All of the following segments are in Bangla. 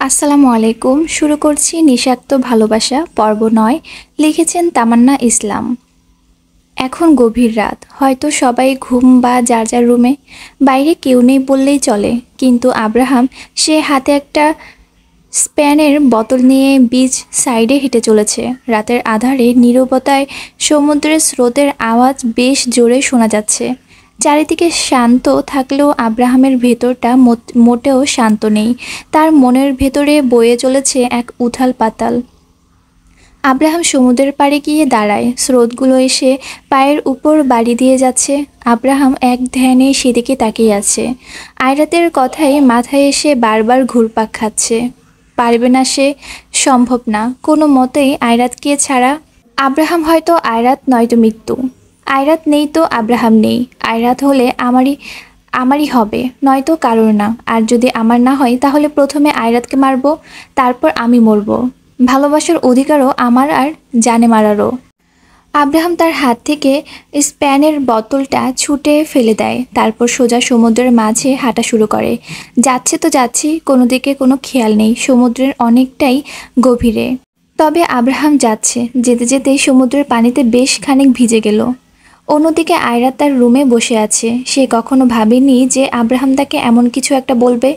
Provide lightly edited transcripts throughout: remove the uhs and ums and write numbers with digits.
আসসালামু আলাইকুম। শুরু করছি নিঃস্বার্থ ভালোবাসা পর্ব ৯। লিখেছেন তামান্না ইসলাম। এখন গভীর রাত, হয়তো সবাই ঘুম বা যার যার রুমে। বাইরে কেউ নেই বললেই চলে, কিন্তু আব্রাহাম সে হাতে একটা স্প্যানের বোতল নিয়ে বিচ সাইডে হেঁটে চলেছে। রাতের আঁধারে নীরবতায় সমুদ্রের স্রোতের আওয়াজ বেশ জোরে শোনা যাচ্ছে। চারিদিকে শান্ত থাকলেও আব্রাহামের ভেতরটা মোটেও শান্ত নেই। তার মনের ভেতরে বয়ে চলেছে এক উথাল পাতাল। আব্রাহাম সমুদ্রের পাড়ে গিয়ে দাঁড়ায়। স্রোতগুলো এসে পায়ের উপর বাড়ি দিয়ে যাচ্ছে। আব্রাহাম এক ধ্যানে সেদিকে তাকিয়ে আছে। আয়রাতের কথাই মাথায় এসে বারবার ঘুরপাক খাচ্ছে। পারবে না সে, সম্ভব না কোনো মতেই আয়রাতকে ছাড়া। আব্রাহাম হয়তো আয়রাত, নয়তো মৃত্যু। আয়রাত নেই তো আব্রাহাম নেই। আয়রাত হলে আমারই আমারই হবে, নয়তো কারোর না। আর যদি আমার না হয় তাহলে প্রথমে আয়রাতকে মারবো, তারপর আমি মরবো। ভালোবাসার অধিকারও আমার, আর জানে মারারও। আব্রাহাম তার হাত থেকে স্প্যানের বোতলটা ছুটে ফেলে দেয়, তারপর সোজা সমুদ্রের মাঝে হাঁটা শুরু করে। যাচ্ছে তো যাচ্ছি, কোনো দিকে কোনো খেয়াল নেই। সমুদ্রের অনেকটাই গভীরে। তবে আব্রাহাম যাচ্ছে, যেতে যেতেই সমুদ্রের পানিতে বেশ খানিক ভিজে গেল। অন্যদিকে আয়রাত তার রুমে বসে আছে। সে কখনো ভাবেনি যে আব্রাহাম তাকে এমন কিছু একটা বলবে।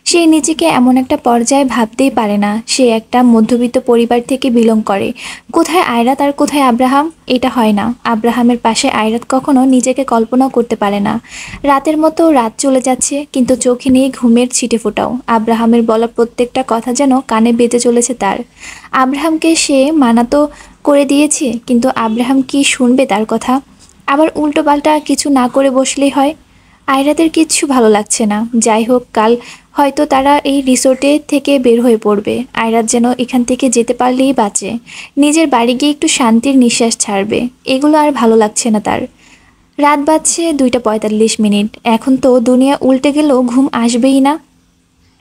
সে নিজেকে এমন একটা পর্যায়ে ভাবতেই পারে না। সে একটা মধ্যবিত্ত পরিবার থেকে বিলং করে। কোথায় আয়রাত আর কোথায় আব্রাহাম, এটা হয় না। আব্রাহামের পাশে আয়রাত কখনো নিজেকে কল্পনাও করতে পারে না। রাতের মতো রাত চলে যাচ্ছে, কিন্তু চোখে নেই ঘুমের ছিটেফোঁটাও। আব্রাহামের বলা প্রত্যেকটা কথা যেন কানে বেজে চলেছে তার। আব্রাহামকে সে মানাতো করে দিয়েছে, কিন্তু আব্রাহাম কি শুনবে তার কথা? আবার উল্টোপাল্টা কিছু না করে বসলেই হয়। আয়রাতের কিচ্ছু ভালো লাগছে না। যাই হোক, কাল হয়তো তারা এই রিসোর্টে থেকে বের হয়ে পড়বে। আয়রাত যেন এখান থেকে যেতে পারলেই বাঁচে। নিজের বাড়ি গিয়ে একটু শান্তির নিঃশ্বাস ছাড়বে। এগুলো আর ভালো লাগছে না তার। রাত বাজছে 2:45। এখন তো দুনিয়া উল্টে গেলেও ঘুম আসবেই না।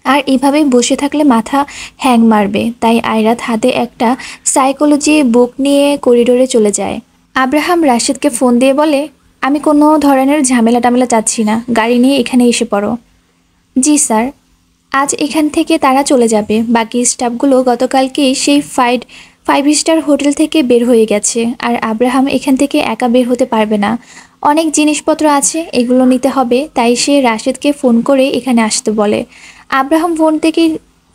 আর এভাবেই বসে থাকলে মাথা হ্যাং মারবে। তাই আয়রাত হাতে একটা সাইকোলজি বুক নিয়ে করিডোরে চলে যায়। আব্রাহাম রাশেদকে ফোন দিয়ে বলে, আমি কোনো ধরনের ঝামেলা টামেলা চাচ্ছি না, গাড়ি নিয়ে এখানে এসে পড়ো। জি স্যার। আজ এখান থেকে তারা চলে যাবে। বাকি স্টাফগুলো গতকালকেই সেই ফাইভ স্টার হোটেল থেকে বের হয়ে গেছে। আর আব্রাহাম এখান থেকে একা বের হতে পারবে না। অনেক জিনিসপত্র আছে, এগুলো নিতে হবে। তাই সে রাশেদকে ফোন করে এখানে আসতে বলে। আব্রাহাম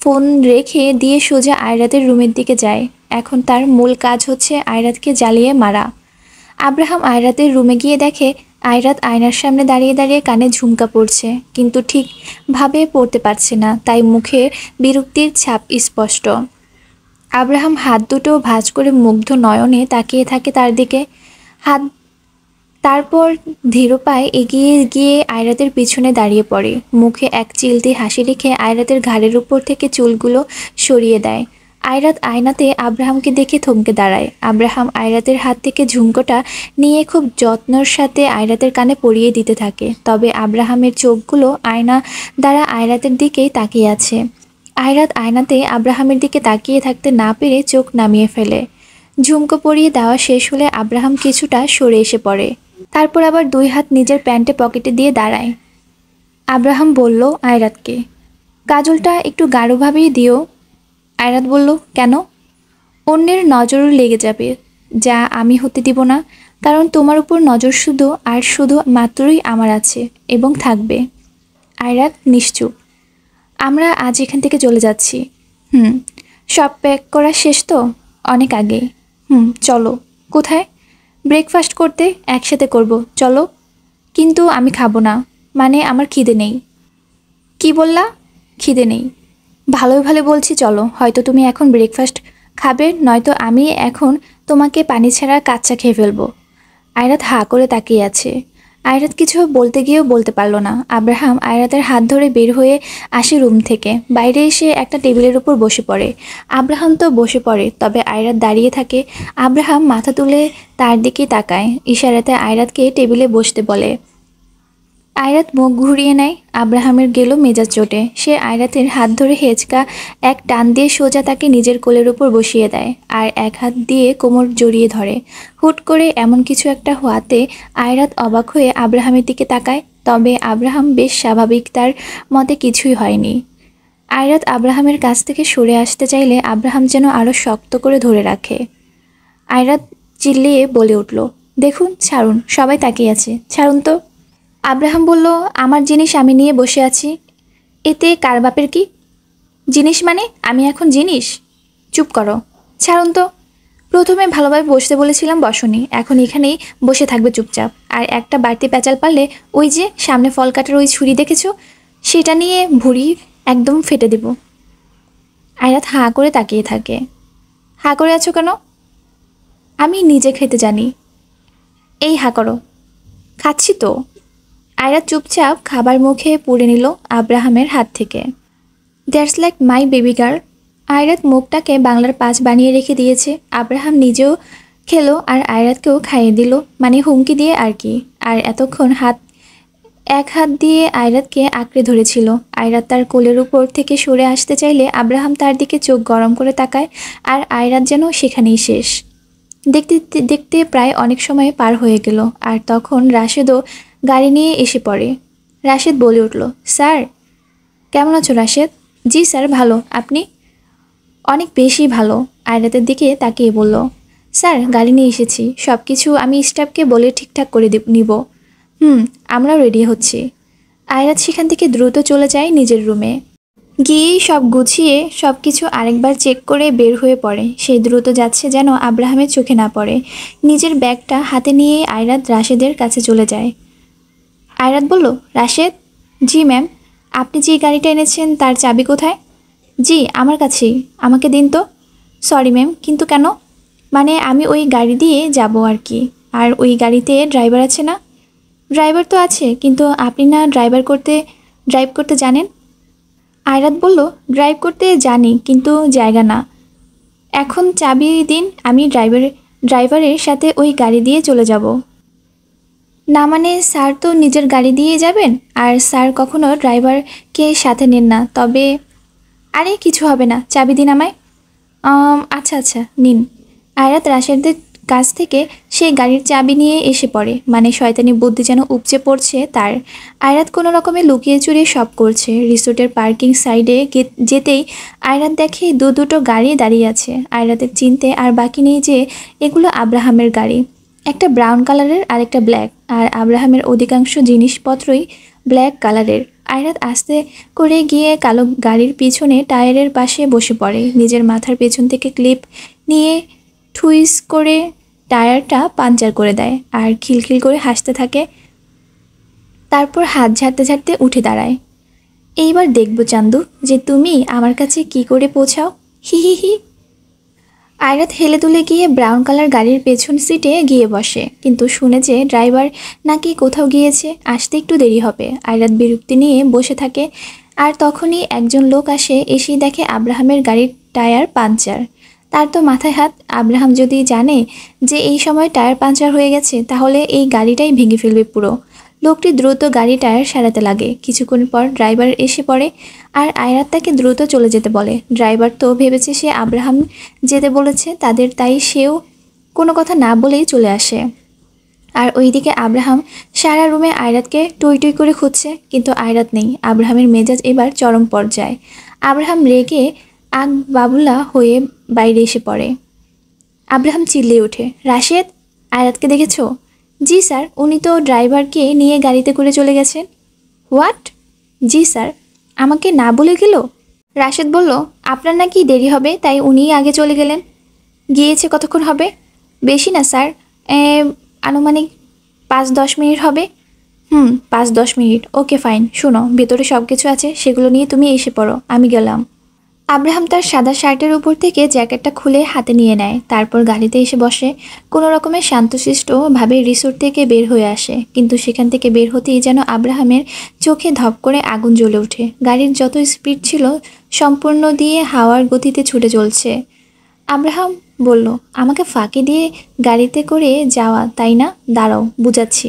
ফোন রেখে দিয়ে সোজা আয়রাতের রুমের দিকে যায়। এখন তার মূল কাজ হচ্ছে আয়রাতকে জ্বালিয়ে মারা। আব্রাহাম আয়রাতের রুমে গিয়ে দেখে আয়রাত আয়নার সামনে দাঁড়িয়ে দাঁড়িয়ে কানে ঝুমকা পড়ছে, কিন্তু ঠিকভাবে পড়তে পারছে না, তাই মুখে বিরক্তির ছাপ স্পষ্ট। আব্রাহাম হাত দুটো ভাঁজ করে মুগ্ধ নয়নে তাকিয়ে থাকে তার দিকে। হাত তারপর ধীর পায়ে এগিয়ে গিয়ে আয়রাতের পিছনে দাঁড়িয়ে পড়ে। মুখে এক চিলতি হাসি রেখে আয়রাতের ঘাড়ের উপর থেকে চুলগুলো সরিয়ে দেয়। আয়রাত আয়নাতে আব্রাহামকে দেখে থমকে দাঁড়ায়। আব্রাহাম আয়রাতের হাত থেকে ঝুমকোটা নিয়ে খুব যত্নের সাথে আয়রাতের কানে পরিয়ে দিতে থাকে। তবে আব্রাহামের চোখগুলো আয়না দ্বারা আয়রাতের দিকেই তাকিয়ে আছে। আয়রাত আয়নাতে আব্রাহামের দিকে তাকিয়ে থাকতে না পেরে চোখ নামিয়ে ফেলে। ঝুমকো পরিয়ে দেওয়া শেষ হলে আব্রাহাম কিছুটা সরে এসে পড়ে। তারপর আবার দুই হাত নিজের প্যান্টে পকেটে দিয়ে দাঁড়ায়। আব্রাহাম বলল আয়রাতকে, কাজলটা একটু গাঢ়ভাবেই দিও। আয়রাত বলল, কেন? অন্যের নজরও লেগে যাবে, যা আমি হতে দিব না। কারণ তোমার উপর নজর শুধু আর শুধু মাত্রই আমার আছে এবং থাকবে। আয়রাত নিশ্চুপ। আমরা আজ এখান থেকে চলে যাচ্ছি। সব প্যাক করা শেষ তো? অনেক আগে। চলো। কোথায়? ব্রেকফাস্ট করতে। একসাথে করব, চলো। কিন্তু আমি খাবো না। মানে আমার খিদে নেই। কি বললা? খিদে নেই। ভালোই ভালো বলছি চলো। হয়তো তুমি এখন ব্রেকফাস্ট খাবে, নয়তো আমি এখন তোমাকে পানি ছাড়া কাচ্চা খেয়ে ফেলবো। আয়রাত হাঁ করে তাকিয়ে আছে। আয়রাত কিছু বলতে গিয়েও বলতে পারল না। আব্রাহাম আয়রাতের হাত ধরে বের হয়ে আসে রুম থেকে। বাইরে এসে একটা টেবিলের উপর বসে পড়ে। আব্রাহাম তো বসে পড়ে, তবে আয়রাত দাঁড়িয়ে থাকে। আব্রাহাম মাথা তুলে তার দিকে তাকায়, ইশারাতে আয়রাতকে টেবিলে বসতে বলে। আয়রাত মুখ ঘুরিয়ে নেয়। আব্রাহামের গেল মেজাজ চটে। সে আয়রাতের হাত ধরে হেঁচকা এক টান দিয়ে সোজা তাকে নিজের কোলের উপর বসিয়ে দেয়, আর এক হাত দিয়ে কোমর জড়িয়ে ধরে। হুট করে এমন কিছু একটা হওয়াতে আয়রাত অবাক হয়ে আব্রাহামের দিকে তাকায়। তবে আব্রাহাম বেশ স্বাভাবিক, তার মতে কিছুই হয়নি। আয়রাত আব্রাহামের কাছ থেকে সরে আসতে চাইলে আব্রাহাম যেন আরও শক্ত করে ধরে রাখে। আয়রাত চিল্লিয়ে বলে উঠল, দেখুন ছাড়ুন, সবাই তাকিয়ে আছে, ছাড়ুন তো। আব্রাহাম বলল, আমার জিনিস আমি নিয়ে বসে আছি, এতে কার বাপের কি? জিনিস মানে আমি এখন জিনিস? চুপ করো, ছাড়ুন তো। প্রথমে ভালোভাবে বসতে বলেছিলাম, বসনি, এখন এখানেই বসে থাকবে চুপচাপ। আর একটা বাড়তি প্যাচাল পারলে ওই যে সামনে ফল কাটার ওই ছুরি দেখেছো, সেটা নিয়ে ভুঁড়ি একদম ফেটে দেব। আয়রাত হাঁ করে তাকিয়ে থাকে। হাঁ করে আছো কেন? আমি নিজে খেতে জানি। এই হাঁ করো। খাচ্ছি তো। আয়রাত চুপচাপ খাবার মুখে পুড়ে নিল আব্রাহামের হাত থেকে। That's like my baby girl. Ayrat মুখটাকে বাংলার ৫ বানিয়ে রেখে দিয়েছে। আব্রাহাম নিজেও খেলো আর আয়রাতকেও খাইয়ে দিল, মানে হুমকি দিয়ে আর কি। আর এতক্ষণ এক হাত দিয়ে আয়রাতকে আঁকড়ে ধরেছিল। আয়রাত তার কোলের উপর থেকে সরে আসতে চাইলে আব্রাহাম তার দিকে চোখ গরম করে তাকায়, আর আয়রাত যেন সেখানেই শেষ। দেখতে দেখতে প্রায় অনেক সময় পার হয়ে গেল, আর তখন রাশেদও গাড়ি নিয়ে এসে পড়ে। রাশেদ বলে উঠল, স্যার। কেমন আছো রাশেদ? জি স্যার, ভালো। আপনি? অনেক বেশি ভালো। আয়রাতের দিকে তাকিয়ে বলল, স্যার গাড়ি নিয়ে এসেছি, সব কিছু আমি স্টাফকে বলে ঠিকঠাক করে নিব। আমরাও রেডি হচ্ছি। আয়রাত সেখান থেকে দ্রুত চলে যায় নিজের রুমে। গিয়েই সব গুছিয়ে সব কিছু আরেকবার চেক করে বের হয়ে পড়ে। সেই দ্রুত যাচ্ছে যেন আব্রাহামের চোখে না পড়ে। নিজের ব্যাগটা হাতে নিয়ে আয়রাত রাশেদের কাছে চলে যায়। আয়রাত বলল, রাশেদ। জি ম্যাম। আপনি যে গাড়িটা এনেছেন তার চাবি কোথায়? জি আমার কাছেই, আমাকে দিন তো। সরি ম্যাম, কিন্তু কেন? মানে আমি ওই গাড়ি দিয়ে যাব আর কি। আর ওই গাড়িতে ড্রাইভার আছে না? ড্রাইভার তো আছে, কিন্তু আপনি না ড্রাইভ করতে জানেন? আয়রাত বলল, ড্রাইভ করতে জানি, কিন্তু জায়গা না। এখন চাবি দিন, আমি ড্রাইভারের সাথে ওই গাড়ি দিয়ে চলে যাব। না মানে স্যার তো নিজের গাড়ি দিয়ে যাবেন, আর স্যার কখনো ড্রাইভারকে সাথে নেন না। তবে আরে কিছু হবে না, চাবি দিন আমায়। আচ্ছা আচ্ছা নিন। আয়রাত রাশেদের কাছ থেকে সেই গাড়ির চাবি নিয়ে এসে পড়ে, মানে শয়তানি বুদ্ধি যেন উপচে পড়ছে তার। আয়রাত কোনো রকমে লুকিয়ে চুরিয়ে সব করছে। রিসোর্টের পার্কিং সাইডে যেতেই আয়রাত দেখে দুটো গাড়ি দাঁড়িয়ে আছে। আয়রাতের চিনতে আর বাকি নেই যে এগুলো আব্রাহামের গাড়ি। একটা ব্রাউন কালারের আর একটা ব্ল্যাক, আর আব্রাহামের অধিকাংশ জিনিসপত্রই ব্ল্যাক কালারের। আয়রাত আস্তে করে গিয়ে কালো গাড়ির পিছনে টায়ারের পাশে বসে পড়ে। নিজের মাথার পেছন থেকে ক্লিপ নিয়ে ঠুইস করে টায়ারটা পাঞ্চার করে দেয় আর খিলখিল করে হাসতে থাকে। তারপর হাত ঝাড়তে ঝাড়তে উঠে দাঁড়ায়। এইবার দেখব চান্দু যে তুমি আমার কাছে কি করে পৌঁছাও। হি হি হি। আয়রাত হেলে তুলে গিয়ে ব্রাউন কালার গাড়ির পেছন সিটে গিয়ে বসে, কিন্তু শুনেছে ড্রাইভার নাকি কোথাও গিয়েছে, আসতে একটু দেরি হবে। আয়রাত বিরক্তি নিয়ে বসে থাকে, আর তখনই একজন লোক এসেই দেখে আব্রাহামের গাড়ির টায়ার পাঞ্চার। তার তো মাথায় হাত। আব্রাহাম যদি জানে যে এই সময় টায়ার পাঞ্চার হয়ে গেছে, তাহলে এই গাড়িটাই ভেঙে ফেলবে পুরো। লোকটি দ্রুত গাড়ি টায়ার সারাতে লাগে। কিছুক্ষণ পর ড্রাইভার এসে পড়ে, আর আয়রাত তাকে দ্রুত চলে যেতে বলে। ড্রাইভার তো ভেবেছে সে আব্রাহাম যেতে বলেছে তাদের, তাই সেও কোনো কথা না বলেই চলে আসে। আর ওইদিকে আব্রাহাম সারা রুমে আয়রাতকে টই টই করে খুঁজছে, কিন্তু আয়রাত নেই। আব্রাহামের মেজাজ এবার চরম পর্যায়ে। আব্রাহাম রেগে আগ বাবুলা হয়ে বাইরে এসে পড়ে। আব্রাহাম চিল্লিয়ে ওঠে, রাশেদ, আয়রাতকে দেখেছো? জি স্যার, উনি তো ড্রাইভারকে নিয়ে গাড়িতে করে চলে গেছেন। হোয়াট? G sir. আমাকে না বলে গেল? রাশেদ বলল, আপনার নাকি দেরি হবে, তাই উনিই আগে চলে গেলেন। গিয়েছে কতক্ষণ হবে? বেশি না স্যার, আনুমানিক 5-10 মিনিট হবে। 5-10 মিনিট, ওকে ফাইন। শোনো, ভেতরে সব কিছু আছে, সেগুলো নিয়ে তুমি এসে পড়ো, আমি গেলাম। আব্রাহাম তার সাদা শার্টের উপর থেকে জ্যাকেটটা খুলে হাতে নিয়ে নেয়, তারপর গাড়িতে এসে বসে। কোনো রকমের শান্তশিষ্টভাবে রিসোর্ট থেকে বের হয়ে আসে, কিন্তু সেখান থেকে বের হতেই যেন আব্রাহামের চোখে ধপ করে আগুন জ্বলে ওঠে। গাড়ির যত স্পিড ছিল সম্পূর্ণ দিয়ে হাওয়ার গতিতে ছুটে চলছে। আব্রাহাম বলল, আমাকে ফাঁকি দিয়ে গাড়িতে করে যাওয়া, তাই না? দাঁড়াও, বুঝাচ্ছি।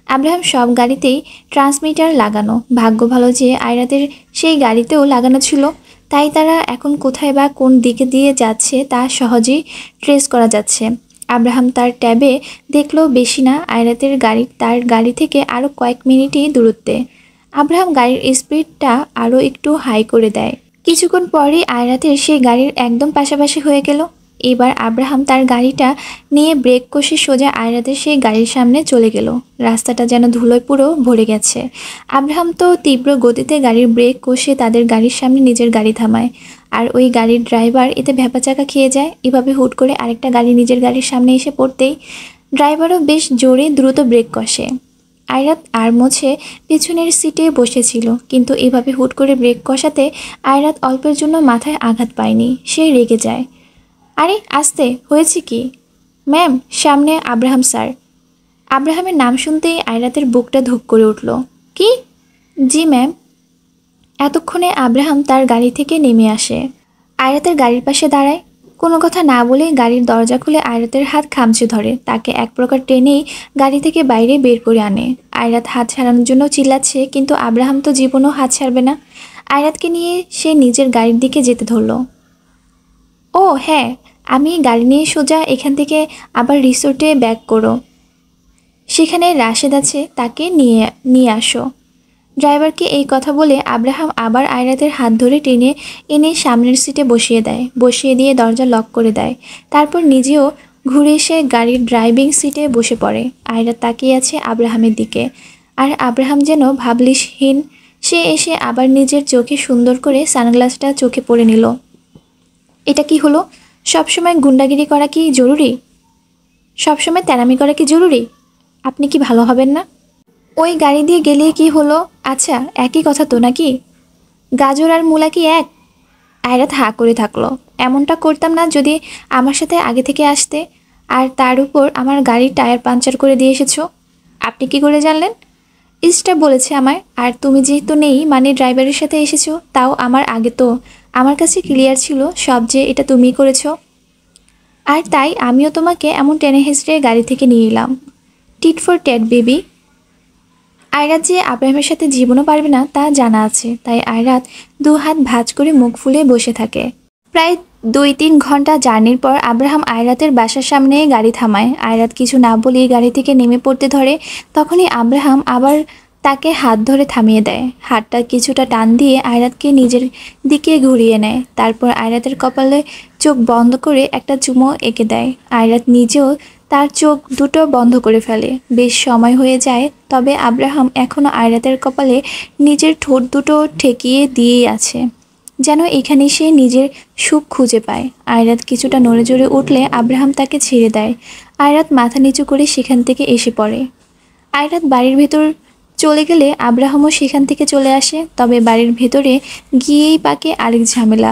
আব্রাহাম সব গাড়িতেই ট্রান্সমিটার লাগানো। ভাগ্য ভালো যে আয়রাতের সেই গাড়িতেও লাগানো ছিল, তাই তারা এখন কোথায় বা কোন দিকে দিয়ে যাচ্ছে তা সহজেই ট্রেস করা যাচ্ছে। আব্রাহাম তার ট্যাবে দেখলো বেশি না, আয়রাতের গাড়ি তার গাড়ি থেকে আরও কয়েক মিনিটই দূরত্বে। আব্রাহাম গাড়ির স্পিডটা আরও একটু হাই করে দেয়, কিছুক্ষণ পরেই আয়রাতের সেই গাড়ির একদম পাশাপাশি হয়ে গেল। এবার আব্রাহাম তার গাড়িটা নিয়ে ব্রেক কষে সোজা আয়রাতের সেই গাড়ির সামনে চলে গেল। রাস্তাটা যেন ধুলোয় পুরো ভরে গেছে। আব্রাহাম তো তীব্র গতিতে গাড়ির ব্রেক কষে তাদের গাড়ির সামনে নিজের গাড়ি থামায়। আর ওই গাড়ির ড্রাইভার এতে ভ্যাপাচাকা খেয়ে যায়। এভাবে হুট করে আরেকটা গাড়ি নিজের গাড়ির সামনে এসে পড়তেই ড্রাইভারও বেশ জোরে দ্রুত ব্রেক কষে। আয়রাত আর মোছে পেছনের সিটে বসেছিল, কিন্তু এভাবে হুট করে ব্রেক কষাতে আয়রাত অল্পের জন্য মাথায় আঘাত পায়নি। সে রেগে যায়। আরে আস্তে, হয়েছে কি? ম্যাম, সামনে আব্রাহাম স্যার। আব্রাহামের নাম শুনতেই আয়রাতের বুকটা ধুক করে উঠল। কি? জি ম্যাম। এতক্ষণে আব্রাহাম তার গাড়ি থেকে নেমে আসে। আয়রাতের গাড়ির পাশে দাঁড়ায়। কোনো কথা না বলে গাড়ির দরজা খুলে আয়রাতের হাত খামচে ধরে তাকে এক প্রকার টেনেই গাড়ি থেকে বাইরে বের করে আনে। আয়রাত হাত ছাড়ানোর জন্য চিল্লাচ্ছে, কিন্তু আব্রাহাম তো জীবনও হাত ছাড়বে না। আয়রাতকে নিয়ে সে নিজের গাড়ির দিকে যেতে ধরল। ও হ্যাঁ, আমি গাড়ি নিয়ে সোজা এখান থেকে আবার রিসোর্টে ব্যাক করো। সেখানে রাশেদ আছে, তাকে নিয়ে নিয়ে আসো। ড্রাইভারকে এই কথা বলে আব্রাহাম আবার আয়রাতের হাত ধরে টেনে এনে সামনের সিটে বসিয়ে দিয়ে দরজা লক করে দেয়। তারপর নিজেও ঘুরে এসে গাড়ির ড্রাইভিং সিটে বসে পড়ে। আয়রাত তাকিয়ে আছে আব্রাহামের দিকে, আর আব্রাহাম যেন ভাবলিশহীন। সে এসে আবার নিজের চোখে সুন্দর করে সানগ্লাসটা চোখে পরে নিল। এটা কি হলো? সবসময় গুন্ডাগিরি করা কি জরুরি? সবসময় তেরামি করা কি জরুরি? আপনি কি ভালো হবেন না? ওই গাড়ি দিয়ে গেলে কি হলো? আচ্ছা, একই কথা তো নাকি? গাজর আর মূলা কি এক? আয়রাত হাঁ করে থাকলো। এমনটা করতাম না যদি আমার সাথে আগে থেকে আসতে, আর তার উপর আমার গাড়ির টায়ার পাঞ্চার করে দিয়ে এসেছো। আপনি কি করে জানলেন? স্টাফ বলেছে আমায়। আর তুমি যেহেতু নেই, মানে ড্রাইভারের সাথে এসেছো, তাও আমার আগে, তো আমার কাছে ক্লিয়ার ছিল সব যে এটা তুমিই করেছো। আর তাই আমিও তোমাকে এমন টেনে হেঁচড়ে গাড়ি থেকে নিয়ে এলাম। Tit for tat baby. Ayrat যে আব্রাহামের সাথে জীবনও পারবে না তা জানা আছে, তাই আয়রাত দু হাত ভাঁজ করে মুখ ফুলে বসে থাকে। প্রায় 2-3 ঘন্টা জার্নির পর আব্রাহাম আয়রাতের বাসার সামনে গাড়ি থামায়। আয়রাত কিছু না বলেই গাড়ি থেকে নেমে পড়তে ধরে। তখনই আব্রাহাম আবার তাকে হাত ধরে থামিয়ে দেয়। হাতটা কিছুটা টান দিয়ে আয়রাতকে নিজের দিকে ঘুরিয়ে নেয়। তারপর আয়রাতের কপালে চোখ বন্ধ করে একটা চুমো এঁকে দেয়। আয়রাত নিজেও তার চোখ দুটো বন্ধ করে ফেলে। বেশ সময় হয়ে যায়, তবে আব্রাহাম এখনও আয়রাতের কপালে নিজের ঠোঁট দুটো ঠেকিয়ে দিয়েই আছে, যেন এখানে সে নিজের সুখ খুঁজে পায়। আয়রাত কিছুটা নড়ে চড়ে উঠলে আব্রাহাম তাকে ছেড়ে দেয়। আয়রাত মাথা নিচু করে সেখান থেকে এসে পড়ে। আয়রাত বাড়ির ভেতর চলে গেলে আব্রাহামও সেখান থেকে চলে আসে। তবে বাড়ির ভেতরে গিয়েই পাকে আরেক ঝামেলা।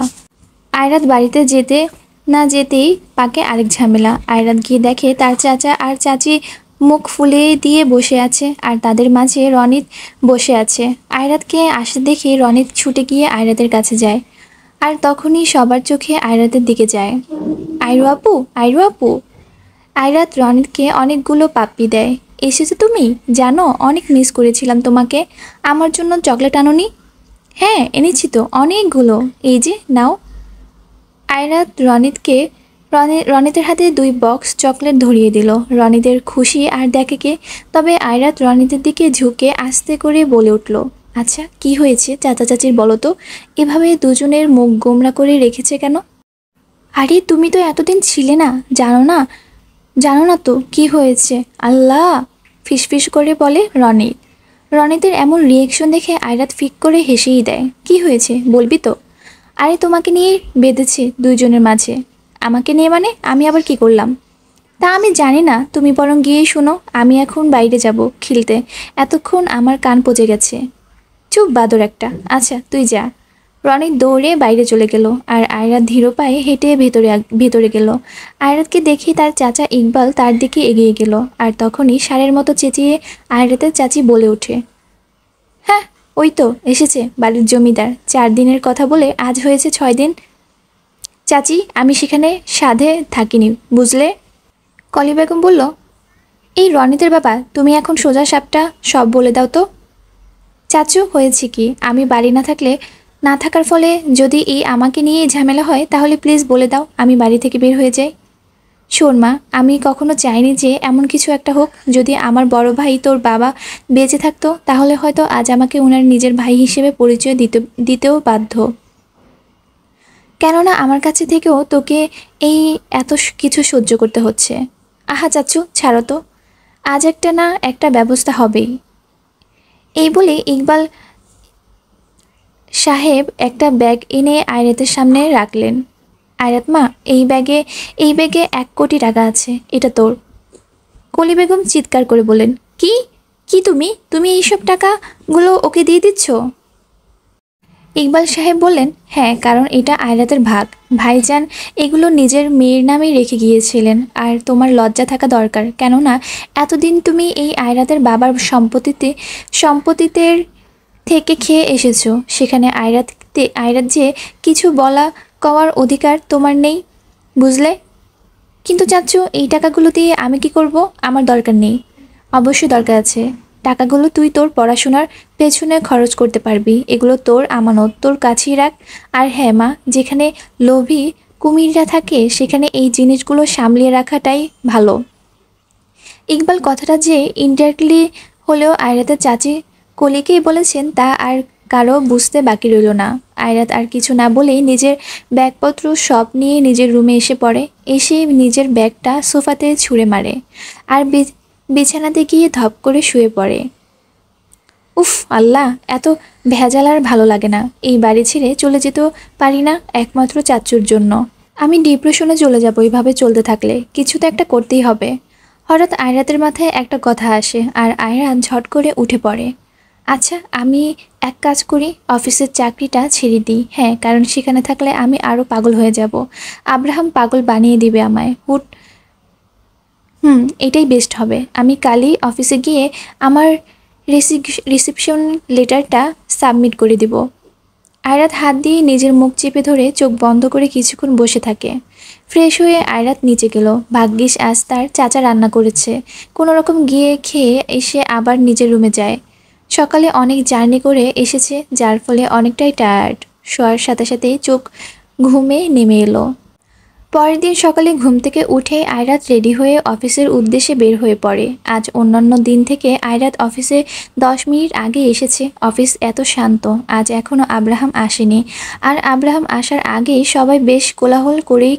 আয়রাত বাড়িতে যেতে না যেতেই পাকে আরেক ঝামেলা। আয়রাত গিয়ে দেখে তার চাচা আর চাচি মুখ ফুলে দিয়ে বসে আছে, আর তাদের মাঝে রনিত বসে আছে। আয়রাতকে আসতে দেখে রনিত ছুটে গিয়ে আয়রাতের কাছে যায়, আর তখনই সবার চোখে আয়রাতের দিকে যায়। আয়রু আপু, আয়রু আপু। আয়রাত রনিতকে অনেকগুলো পাপ্পি দেয়। এসেছো তুমি? জানো, অনেক মিস করেছিলাম তোমাকে। আমার জন্য চকলেট আনোনি? হ্যাঁ এনেছি তো, অনেকগুলো। এই যে নাও। আয়রাত রনিতের হাতে 2 বক্স চকলেট ধরিয়ে দিল। রনিতের খুশি আর দেখে কে। তবে আয়রাত রনিতের দিকে ঝুঁকে আস্তে করে বলে উঠল, আচ্ছা কি হয়েছে চাচা চাচির বলো তো? এভাবে দুজনের মুখ গোমরা করে রেখেছে কেন? আরে তুমি তো এতদিন ছিলে না, জানো না তো কি হয়েছে। আল্লাহ, ফিসফিস করে বলে রনিত। রনিতের এমন রিয়েকশন দেখে আয়রাত ফিক করে হেসেই দেয়। কি হয়েছে বলবি তো? আরে তোমাকে নিয়ে বেঁধেছে দুইজনের মাঝে। আমাকে নিয়ে মানে? আমি আবার কি করলাম? তা আমি জানি না, তুমি বরং গিয়েই শোনো। আমি এখন বাইরে যাব খেলতে, এতক্ষণ আমার কান পচে গেছে। চুপ বাদর একটা। আচ্ছা তুই যা। রনিত দৌড়ে বাইরে চলে গেল, আর আয়রাত ধীর পায়ে হেঁটে ভেতরে গেল। আয়রাতকে দেখে তার চাচা ইকবাল তার দিকে এগিয়ে গেল, আর তখনই ষাঁড়ের মতো চেঁচিয়ে আয়রাতের চাচি বলে ওঠে, হ্যাঁ ওই তো এসেছে বাড়ির জমিদার। 4 দিনের কথা বলে আজ হয়েছে 6 দিন। চাচি, আমি সেখানে সাধে থাকিনি বুঝলে। কলি বেগম বলল, এই রনিতের বাবা, তুমি এখন সোজা সাপটা সব বলে দাও তো। চাচু, হয়েছে কি? আমি বাড়ি না থাকার ফলে যদি এই আমাকে নিয়ে ঝামেলা হয়, তাহলে প্লিজ বলে দাও, আমি বাড়ি থেকে বের হয়ে যাই। শোন মা, আমি কখনো চাইনি যে এমন কিছু একটা হোক। যদি আমার বড় ভাই তোর বাবা বেঁচে থাকতো, তাহলে হয়তো আজ আমাকে ওনার নিজের ভাই হিসেবে পরিচয় দিতেও বাধ্য। কেননা আমার কাছে থেকেও তোকে এই এত কিছু সহ্য করতে হচ্ছে। আহা চাচ্চু, ছাড়ো তো, আজ একটা না একটা ব্যবস্থা হবেই। এই বলে ইকবাল সাহেব একটা ব্যাগ এনে আয়রাতের সামনে রাখলেন। আয়রাত মা, এই ব্যাগে 1 কোটি টাকা আছে, এটা তোর। কলি বেগম চিৎকার করে বললেন, কি কি তুমি তুমি এইসব টাকাগুলো ওকে দিয়ে দিচ্ছ? ইকবাল সাহেব বললেন, হ্যাঁ, কারণ এটা আয়রাতের ভাগ। ভাইজান এগুলো নিজের মেয়ের নামেই রেখে গিয়েছিলেন, আর তোমার লজ্জা থাকা দরকার, কেননা এতদিন তুমি এই আয়রাতের বাবার সম্পত্তিতে থেকে খেয়ে এসেছো। সেখানে আয়রাত যে কিছু বলা কওয়ার অধিকার তোমার নেই, বুঝলে? কিন্তু চাচ্চু, এই টাকাগুলো দিয়ে আমি কি করব? আমার দরকার নেই। অবশ্যই দরকার আছে। টাকাগুলো তুই তোর পড়াশোনার পেছনে খরচ করতে পারবি। এগুলো তোর আমানত, তোর কাছেই রাখ। আর হ্যাঁ মা, যেখানে লোভী কুমিররা থাকে সেখানে এই জিনিসগুলো সামলিয়ে রাখাটাই ভালো। ইকবাল কথাটা যে ইনডাইরেক্টলি হলেও আয়রাতের চাচি কলিকেই বলেছেন তা আর কারো বুঝতে বাকি রইল না। আয়রাত আর কিছু না বলেই নিজের ব্যাগপত্র সব নিয়ে নিজের রুমে এসে পড়ে। এসে নিজের ব্যাগটা সোফাতে ছুঁড়ে মারে আর বিছানাতে গিয়ে ধপ করে শুয়ে পড়ে। উফ আল্লাহ, এত ভেজাল আর ভালো লাগে না। এই বাড়ি ছেড়ে চলে যেতেও পারি না একমাত্র চাচ্চুর জন্য। আমি ডিপ্রেশনে চলে যাব এইভাবে চলতে থাকলে। কিছু তো একটা করতেই হবে। হঠাৎ আয়রাতের মাথায় একটা কথা আসে আর আয়রাত ঝট করে উঠে পড়ে। আচ্ছা, আমি এক কাজ করি, অফিসের চাকরিটা ছেড়ে দিই। হ্যাঁ, কারণ সেখানে থাকলে আমি আরও পাগল হয়ে যাব। আব্রাহাম পাগল বানিয়ে দিবে আমায়। এটাই বেস্ট হবে। আমি কালই অফিসে গিয়ে আমার রিসিপশন লেটারটা সাবমিট করে দিব। আয়রাত হাত দিয়ে নিজের মুখ চেপে ধরে চোখ বন্ধ করে কিছুক্ষণ বসে থাকে। ফ্রেশ হয়ে আয়রাত নিচে গেল। ভাগ্যিস আজ তার চাচা রান্না করেছে। কোনো রকম গিয়ে খেয়ে এসে আবার নিজের রুমে যায়। সকালে অনেক জার্নি করে এসেছে, যার ফলে অনেকটাই টায়ার্ড। শোয়ার সাথে সাথেই চোখ ঘুমে নেমে এলো। পরের দিন সকালে ঘুম থেকে উঠে আয়রাত রেডি হয়ে অফিসের উদ্দেশ্যে বের হয়ে পড়ে। আজ অন্যান্য দিন থেকে আয়রাত অফিসে 10 মিনিট আগে এসেছে। অফিস এত শান্ত, আজ এখনও আব্রাহাম আসেনি। আর আব্রাহাম আসার আগেই সবাই বেশ কোলাহল করেই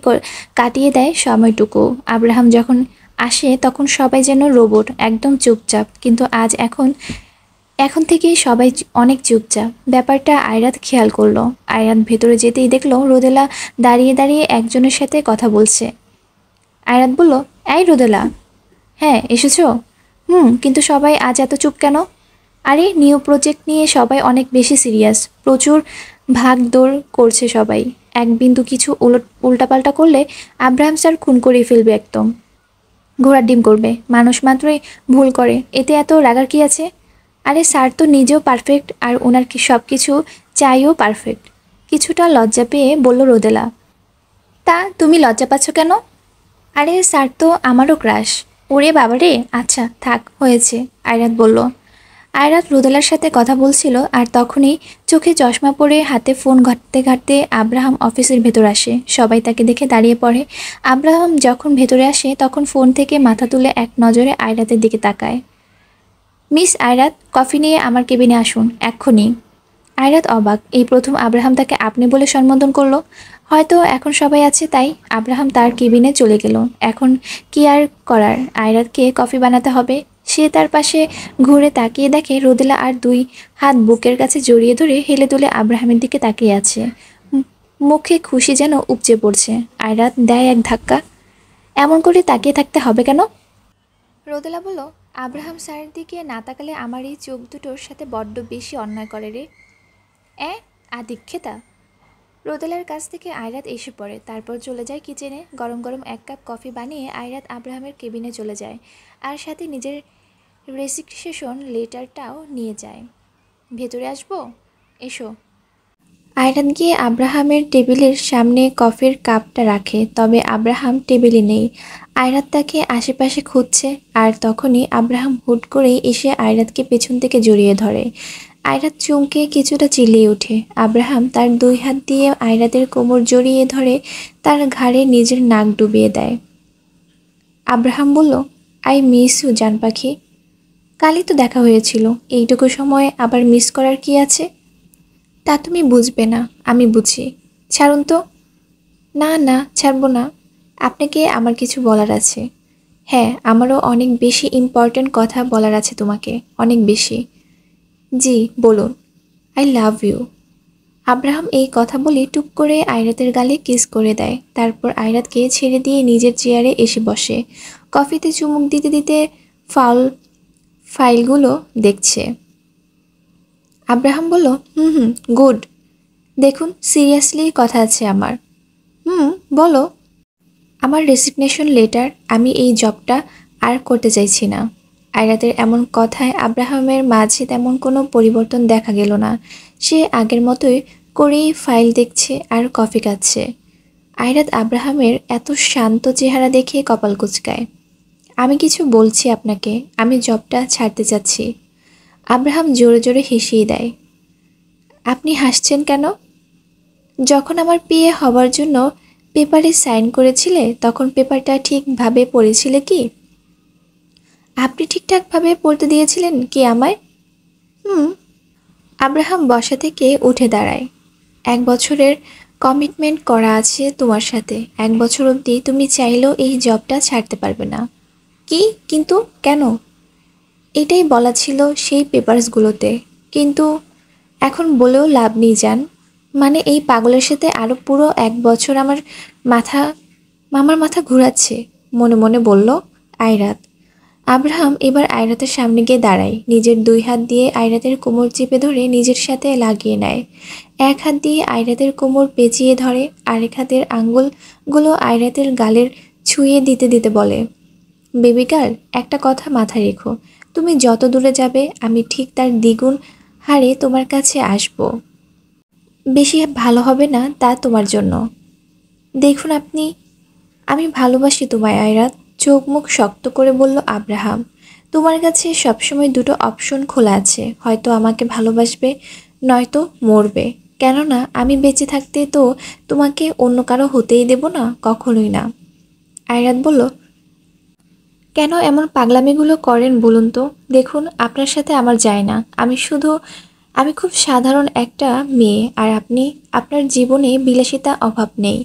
কাটিয়ে দেয় সময়টুকু। আব্রাহাম যখন আসে তখন সবাই যেন রোবট, একদম চুপচাপ। কিন্তু আজ এখন থেকেই সবাই অনেক চুপচাপ। ব্যাপারটা আয়রাত খেয়াল করলো। আয়রাত ভেতরে যেতেই দেখলো রোদেলা দাঁড়িয়ে দাঁড়িয়ে একজনের সাথে কথা বলছে। আয়রাত বলল, এই রোদেলা। হ্যাঁ, এসেছো? কিন্তু সবাই আজ এত চুপ কেন? আরে, নিউ প্রজেক্ট নিয়ে সবাই অনেক বেশি সিরিয়াস। প্রচুর ভাগ দৌড় করছে সবাই। এক বিন্দু কিছু উল্টাপাল্টা করলে আব্রাহাম স্যার খুন করে ফেলবে একদম। ঘোড়ার ডিম করবে। মানুষ মাত্রই ভুল করে, এতে এত রাগার কি আছে? আরে স্যার তো নিজেও পারফেক্ট, আর ওনার কি সব কিছু চাইও পারফেক্ট। কিছুটা লজ্জা পেয়ে বলল রোদেলা। তা তুমি লজ্জা পাচ্ছ কেন? আরে স্যার তো আমারও ক্রাশ। ওরে বাবারে, আচ্ছা থাক, হয়েছে, আয়রাত বলল। আয়রাত রোদেলার সাথে কথা বলছিল আর তখনই চোখে চশমা পরে হাতে ফোন ঘাঁটতে ঘাঁটতে আব্রাহাম অফিসের ভেতর আসে। সবাই তাকে দেখে দাঁড়িয়ে পড়ে। আব্রাহাম যখন ভেতরে আসে তখন ফোন থেকে মাথা তুলে এক নজরে আয়রাতের দিকে তাকায়। মিস আয়রাত, কফি নিয়ে আমার কেবিনে আসুন, এক্ষুনি। আয়রাত অবাক, এই প্রথম আব্রাহাম তাকে আপনি বলে সম্বোধন করলো। হয়তো এখন সবাই আছে তাই। আব্রাহাম তার কেবিনে চলে গেল। এখন কি আর করার, আয়রাতকে কফি বানাতে হবে। সে তার পাশে ঘুরে তাকিয়ে দেখে রোদেলা আর 2 হাত বুকের কাছে জড়িয়ে ধরে হেলে দুলে আব্রাহামের দিকে তাকিয়ে আছে। মুখে খুশি যেন উপচে পড়ছে। আয়রাত দেয় এক ধাক্কা। এমন করে তাকিয়ে থাকতে হবে কেন? রোদেলা বলল, আব্রাহাম স্যারের দিকে না তাকালে আমার এই চোখ দুটোর সাথে বড্ড বেশি অন্যায় করে রে। আদিক্ষেতা। রোদেলার কাছ থেকে আয়রাত এসে পড়ে, তারপর চলে যায় কিচেনে। গরম গরম 1 কাপ কফি বানিয়ে আয়রাত আব্রাহামের কেবিনে চলে যায়, আর সাথে নিজের রেজিগনেশন লেটারটাও নিয়ে যায়। ভেতরে আসবো? এসো। আয়রাত গিয়ে আব্রাহামের টেবিলের সামনে কফির কাপটা রাখে, তবে আব্রাহাম টেবিলে নেই। আয়রাত তাকে আশেপাশে খুঁজছে, আর তখনই আব্রাহাম হুট করেই এসে আয়রাতকে পেছন থেকে জড়িয়ে ধরে। আয়রাত চমকে কিছুটা চিল্লিয়ে ওঠে। আব্রাহাম তার 2 হাত দিয়ে আয়রাতের কোমর জড়িয়ে ধরে তার ঘাড়ে নিজের নাক ডুবিয়ে দেয়। আব্রাহাম বলল, আই মিস ইউ জান পাখি। কালই তো দেখা হয়েছিল, এইটুকু সময় আবার মিস করার কি আছে? তা তুমি বুঝবে না, আমি বুঝি। ছাড়ুন তো। না না, ছাড়বো না। আপনাকে আমার কিছু বলার আছে। হ্যাঁ, আমারও অনেক বেশি ইম্পর্ট্যান্ট কথা বলার আছে তোমাকে, অনেক বেশি। জি, বলুন। I love you. আব্রাহাম এই কথা বলে টুক করে আয়রাতের গালে কিস করে দেয়। তারপর আয়রাতকে ছেড়ে দিয়ে নিজের চেয়ারে এসে বসে। কফিতে চুমুক দিতে দিতে ফাউল ফাইলগুলো দেখছে। আব্রাহাম বলল, হুম হুম, গুড। দেখুন, সিরিয়াসলি কথা আছে আমার। হুম, বলো। আমার রেসিগনেশন লেটার। আমি এই জবটা আর করতে চাইছি না। আয়রাতের এমন কথায় আব্রাহামের মাঝে তেমন কোনো পরিবর্তন দেখা গেল না। সে আগের মতোই করেই ফাইল দেখছে আর কফি খাচ্ছে। আয়রাত আব্রাহামের এত শান্ত চেহারা দেখে কপাল কুঁচকায়। আমি কিছু বলছি আপনাকে, আমি জবটা ছাড়তে চাচ্ছি। আব্রাহাম জোরে জোরে হেসেই দেয়। আপনি হাসছেন কেন? যখন আমার বিয়ে হবার জন্য পেপারে সাইন করেছিলে তখন পেপারটা ঠিকভাবে পড়েছিলে কি? আপনি ঠিকঠাকভাবে পড়তে দিয়েছিলেন কি আমায়? হুম। আব্রাহাম বসা থেকে উঠে দাঁড়ায়। 1 বছরের কমিটমেন্ট করা আছে তোমার সাথে। 1 বছর অবধি তুমি চাইলেও এই জবটা ছাড়তে পারবে না। কি? কিন্তু কেন? এটাই বলা ছিল সেই পেপারসগুলোতে। কিন্তু এখন বলেও লাভ নেই জান। মানে এই পাগলের সাথে আরও পুরো 1 বছর আমার মাথা ঘুরাচ্ছে, মনে মনে বলল আয়রাত। আব্রাহাম এবার আয়রাতের সামনে গিয়ে দাঁড়ায়। নিজের 2 হাত দিয়ে আয়রাতের কোমর চেপে ধরে নিজের সাথে লাগিয়ে নেয়। 1 হাত দিয়ে আয়রাতের কোমর পেঁচিয়ে ধরে, আরেক হাতের আঙ্গুলগুলো আয়রাতের গালের ছুঁয়ে দিতে দিতে বলে, বেবি গার্ল, একটা কথা মাথায় রেখো। তুমি যত দূরে যাবে আমি ঠিক তার দ্বিগুণ হারে তোমার কাছে আসব। বেশি ভালো হবে না তা তোমার জন্য। দেখুন আপনি, আমি ভালোবাসি তোমায় আয়রাত। চোখ মুখ শক্ত করে বলল আব্রাহাম। তোমার কাছে সবসময় দুটো অপশন খোলা আছে, হয়তো আমাকে ভালোবাসবে, নয়তো মরবে। কেননা আমি বেঁচে থাকতে তো তোমাকে অন্য কারো হতেই দেব না, কখনোই না। আয়রাত বলল, কেন এমন পাগলামিগুলো করেন বলুন তো? দেখুন, আপনার সাথে আমার যায় না। আমি খুব সাধারণ একটা মেয়ে, আর আপনার জীবনে বিলাসিতা অভাব নেই।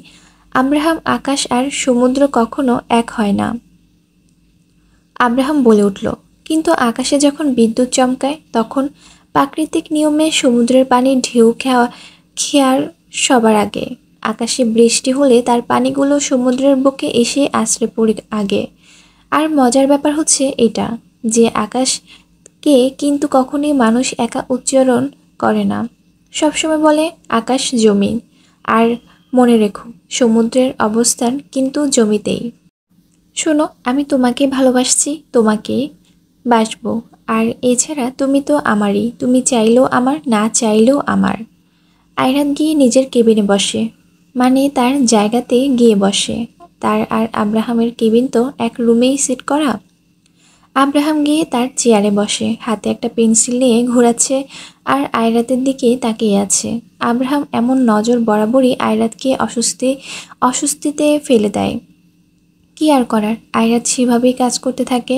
আব্রাহাম, আকাশ আর সমুদ্র কখনো এক হয় না। আব্রাহাম বলে উঠল, কিন্তু আকাশে যখন বিদ্যুৎ চমকায় তখন প্রাকৃতিক নিয়মে সমুদ্রের পানি ঢেউ খেয়ার সবার আগে। আকাশে বৃষ্টি হলে তার পানিগুলো সমুদ্রের বুকে এসে আছড়ে পড়ে আগে। আর মজার ব্যাপার হচ্ছে এটা, যে আকাশকে কিন্তু কখনোই মানুষ একা উচ্চারণ করে না। সবসময় বলে আকাশ জমি। আর মনে রেখো, সমুদ্রের অবস্থান কিন্তু জমিতেই। শোনো, আমি তোমাকে ভালোবাসছি, তোমাকেই বাসবো। আর এছাড়া তুমি তো আমারই, তুমি চাইলেও আমার, না চাইলেও আমার। আয়রাত গিয়ে নিজের কেবিনে বসে, মানে তার জায়গাতে গিয়ে বসে। তার আর আব্রাহামের কেবিন তো এক রুমেই সেট করা। আব্রাহাম গিয়ে তার চেয়ারে বসে, হাতে একটা পেন্সিল নিয়ে ঘোরাচ্ছে আর আয়রাতের দিকে তাকিয়ে আছে। আব্রাহাম এমন নজর বরাবরই আয়রাতকে অস্বস্তিতে ফেলে দেয়। কি আর করার, আয়রাত সেভাবেই কাজ করতে থাকে।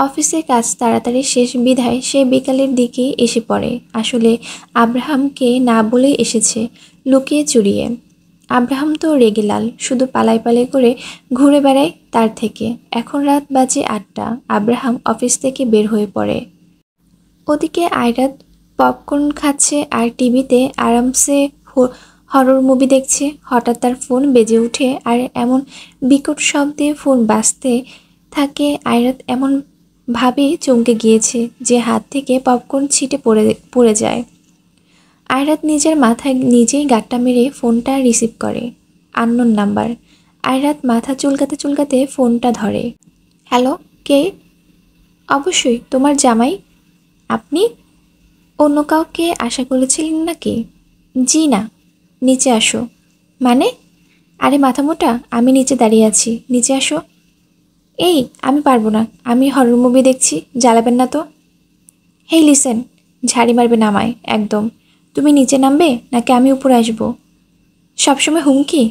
অফিসে কাজ তাড়াতাড়ি শেষ বিধায় সে বিকালের দিকে এসে পড়ে। আসলে আব্রাহামকে না বলেই এসেছে, লুকিয়ে চুরিয়ে। আব্রাহাম তো রেগে লাল, শুধু পালাই পালাই করে ঘুরে বেড়ায় তার থেকে। এখন রাত বাজে 8টা। আব্রাহাম অফিস থেকে বের হয়ে পড়ে। ওদিকে আয়রাত পপকর্ন খাচ্ছে আর টিভিতে আরামসে হরর মুভি দেখছে। হঠাৎ তার ফোন বেজে ওঠে, আর এমন বিকট শব্দে ফোন বাজতে থাকে আয়রাত এমন ভাবে চমকে গিয়েছে যে হাত থেকে পপকর্ন ছিটে পড়ে যায়। আয়রাত নিজের মাথায় নিজেই গাঁটটা মেরে ফোনটা রিসিভ করে। Unknown number. আয়রাত মাথা চুলকাতে চুলকাতে ফোনটা ধরে। হ্যালো, কে? অবশ্যই তোমার জামাই। আপনি অন্য কাউকে আশা করেছিলেন নাকি? জি না। নিচে আসো। মানে? আরে মাথা মোটা, আমি নিচে দাঁড়িয়ে আছি, নিচে আসো। এই, আমি পারবো না, আমি হরর মুভি দেখছি, জ্বালাবেন না তো। হেই লিসেন, ঝাড়ি মারবে নামায় একদম। তুমি নিচে নামবে নাকি আমি উপরে আসবো? সবসময় হুমকি?